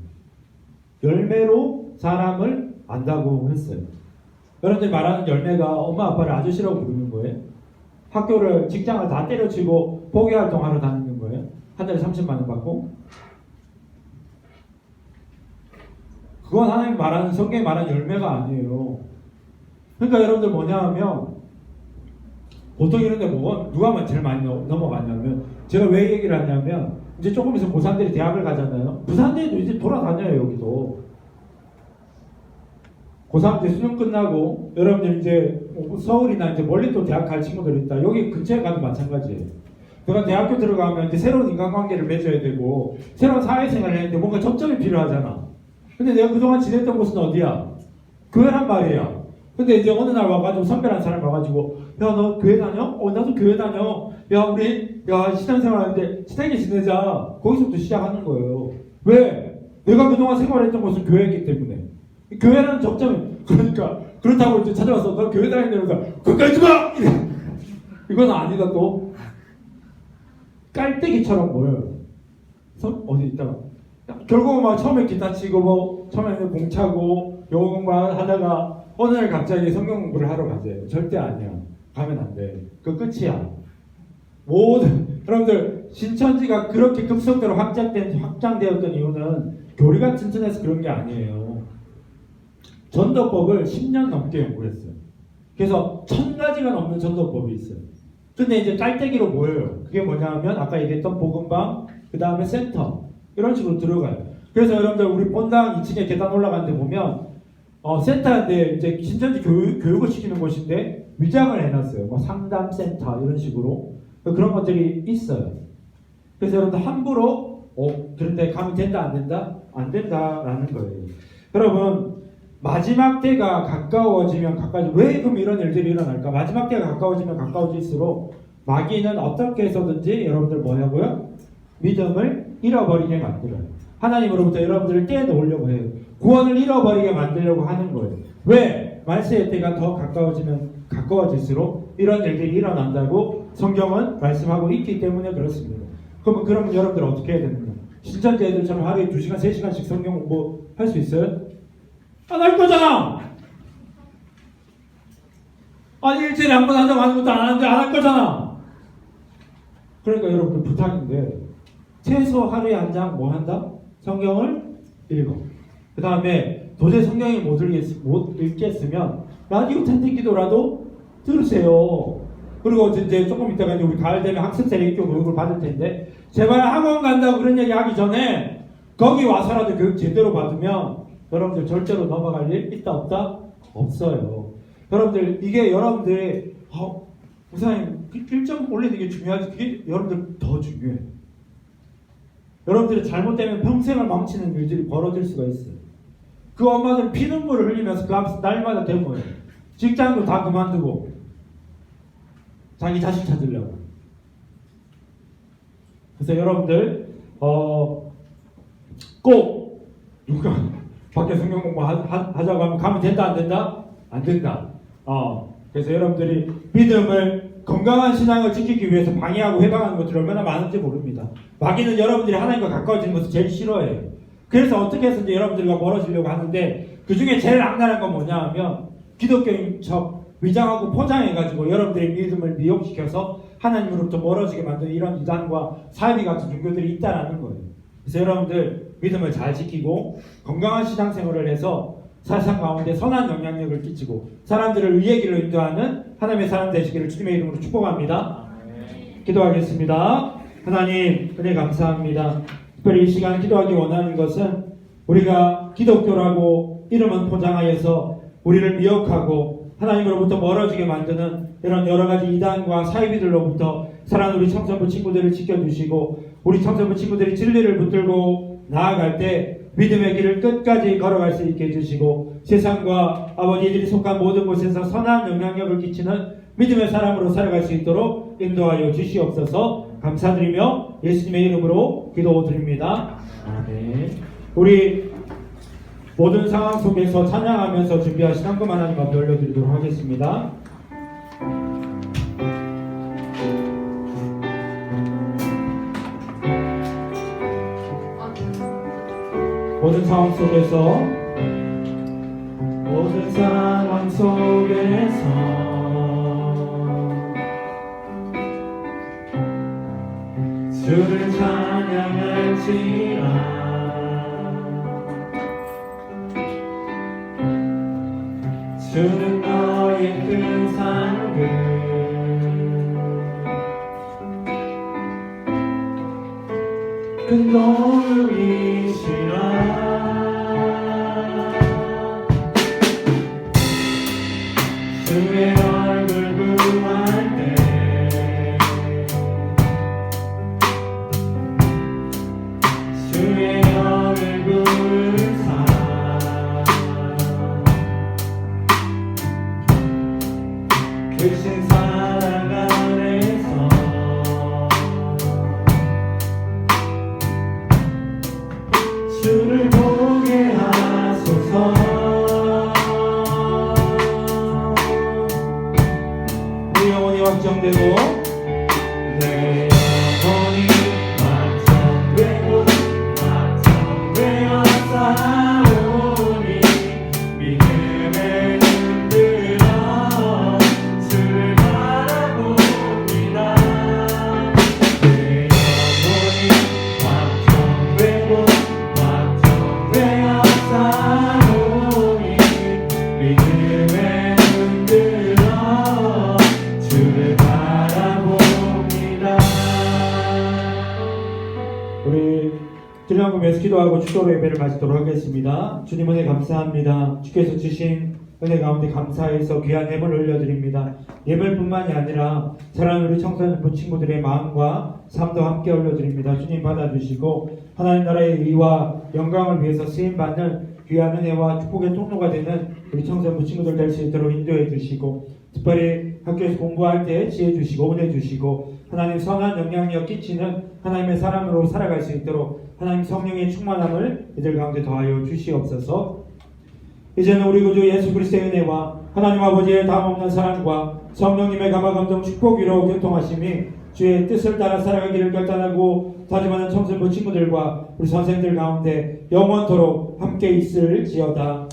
열매로 사람을 안다고 했어요. 여러분들이 말하는 열매가 엄마 아빠를 아저씨라고 부르는 거예요? 직장을 다 때려치고 포기활동하러 다니는 거예요? 한 달에 30만 원 받고? 그건 하나님 말하는 성경이 말하는 열매가 아니에요. 그러니까 여러분들 뭐냐 하면 보통 이런데 누가 제일 많이 넘어가냐면 제가 왜 얘기를 하냐면 이제 조금 있으면 고3들이 대학을 가잖아요. 부산대도 이제 돌아다녀요. 여기도 고3 때 수능 끝나고 여러분들 이제 서울이나 이제 멀리 또 대학 갈 친구들 있다. 여기 근처에 가도 마찬가지예요. 내가 대학교 들어가면 이제 새로운 인간관계를 맺어야 되고 새로운 사회생활을 해야 되는데 뭔가 접점이 필요하잖아. 근데 내가 그동안 지냈던 곳은 어디야? 교회란 말이야. 근데 이제 어느 날 와가지고 선배라는 사람이 와가지고 야 너 교회 다녀? 나도 교회 다녀. 우리 신앙생활 하는데 친하게 지내자. 거기서부터 시작하는 거예요. 왜? 내가 그동안 생활했던 곳은 교회이기 때문에. 교회라는 접점이 그러니까 그렇다고 이제 찾아와서 너 교회 다니면서 거기까지 마! 이건 아니다. 또 깔때기처럼 모여요. 어디 있다가 결국은 막 처음에 기타 치고 처음에는 공 차고 영어 공부하다가 어느 날 갑자기 성경 공부를 하러 가세요. 절대 아니야. 가면 안 돼. 그 끝이야. 모든 여러분들 신천지가 그렇게 급속도로 확장되었던 이유는 교리가 튼튼해서 그런 게 아니에요. 전도법을 10년 넘게 연구했어요. 그래서 1000가지가 넘는 전도법이 있어요. 근데 이제 깔때기로 모여요. 그게 뭐냐면 아까 얘기했던 복음방, 그 다음에 센터 이런 식으로 들어가요. 그래서 여러분들 우리 본당 2층에 계단 올라가는데 보면 센터인데 이제 신천지 교육을 시키는 곳인데 위장을 해놨어요. 뭐 상담센터 이런 식으로 그런 것들이 있어요. 그래서 여러분들 함부로 그런데 가면 된다 안 된다? 안 된다라는 거예요. 여러분 마지막 때가 가까워지면 왜 그럼 이런 일들이 일어날까? 마지막 때가 가까워지면 가까워질수록 마귀는 어떻게 해서든지 여러분들 뭐냐고요? 믿음을 잃어버리게 만들어요. 하나님으로부터 여러분들을 떼놓으려고 해요. 구원을 잃어버리게 만들려고 하는 거예요. 왜? 말세의 때가 더 가까워질수록 이런 일들이 일어난다고 성경은 말씀하고 있기 때문에 그렇습니다. 그러면 여러분들 어떻게 해야 되는가? 신천지 애들처럼 하루에 2시간, 3시간씩 성경 공부 할 수 있어요? 안 할 거잖아! 아니 일주일에 한 번 한다고 하는 것도 안 하는데 안 할 거잖아! 그러니까 여러분들 부탁인데 최소 하루에 한 장 뭐 한다? 성경을 읽어. 그 다음에 도저히 성경을 못 읽겠으면 라디오 텐트 기도라도 들으세요. 그리고 이제 조금 이따가 이제 우리 가을 되면 학습생 인격 교육을 받을 텐데 제발 학원 간다고 그런 얘기 하기 전에 거기 와서라도 교육 제대로 받으면 여러분들 절대로 넘어갈 일 있다 없다? 없어요. 여러분들 이게 여러분들이 목사님 1점 올리는 게 중요하지 그게 여러분들 더 중요해. 여러분들이 잘못되면 평생을 망치는 일들이 벌어질 수가 있어요. 그 엄마들 피눈물을 흘리면서 그 앞에서 날마다 데모해요. 직장도 다 그만두고 자기 자식 찾으려고. 그래서 여러분들 꼭 누가 밖에 성경 공부 하자고 하면 가면 된다 안 된다? 안 된다. 그래서 여러분들이 믿음을 건강한 신앙을 지키기 위해서 방해하고 해방하는 것들이 얼마나 많은지 모릅니다. 마귀는 여러분들이 하나님과 가까워지는 것을 제일 싫어해요. 그래서 어떻게 해서든지 여러분들과 멀어지려고 하는데 그 중에 제일 악랄한 건 뭐냐 하면 기독교인 척 위장하고 포장해가지고 여러분들의 믿음을 미혹시켜서 하나님으로부터 멀어지게 만드는 이런 이단과 사이비 같은 종교들이 있다라는 거예요. 그래서 여러분들 믿음을 잘 지키고 건강한 신앙생활을 해서 세상 가운데 선한 영향력을 끼치고 사람들을 의의 길로 인도하는 하나님의 사람 되시기를 주님의 이름으로 축복합니다. 기도하겠습니다. 하나님 은혜 감사합니다. 특별히 이 시간 기도하기 원하는 것은 우리가 기독교라고 이름은 포장하여서 우리를 미혹하고 하나님으로부터 멀어지게 만드는 이런 여러 가지 이단과 사이비들로부터 사랑하는 우리 청소부 친구들을 지켜주시고 우리 청소부 친구들이 진리를 붙들고 나아갈 때 믿음의 길을 끝까지 걸어갈 수 있게 해주시고 세상과 아버지들이 속한 모든 곳에서 선한 영향력을 끼치는 믿음의 사람으로 살아갈 수 있도록 인도하여 주시옵소서. 감사드리며 예수님의 이름으로 기도드립니다. 아멘. 우리 모든 상황 속에서 찬양하면서 준비하신 헌금 하나님 앞에 올려드리도록 하겠습니다. 모든 상황 속에서 주를 찬양할지라 주는 너의 큰 상급 큰 도움이시라 주의 얼굴 구할 때 주의 얼굴 사 크신 사랑 안에서 주를 보게 하소서. 내 영혼이 확정되고 내 영혼이 확정되고 확정되어 싸우니 믿음을 흔들어 주를 신령금에서 기도하고 축도로 예배를 마치도록 하겠습니다. 주님 은혜 감사합니다. 주께서 주신 은혜 가운데 감사해서 귀한 예물 올려드립니다. 예물뿐만이 아니라 사랑하는 우리 청소년부 친구들의 마음과 삶도 함께 올려드립니다. 주님 받아주시고 하나님 나라의 의와 영광을 위해서 쓰임받는 귀한 은혜와 축복의 통로가 되는 우리 청소년부 친구들 될 수 있도록 인도해 주시고, 특별히 학교에서 공부할 때 지혜 주시고 은혜 주시고, 하나님 선한 영향력 끼치는 하나님의 사람으로 살아갈 수 있도록 하나님 성령의 충만함을 이들 가운데 더하여 주시옵소서. 이제는 우리 구주 예수 그리스도의 은혜와 하나님 아버지의 다함없는 사랑과 성령님의 감화감동 축복 위로 교통하심이 주의 뜻을 따라 살아가기를 결단하고 다짐하는 청소년부 친구들과 우리 선생들 가운데 영원토록 함께 있을지어다.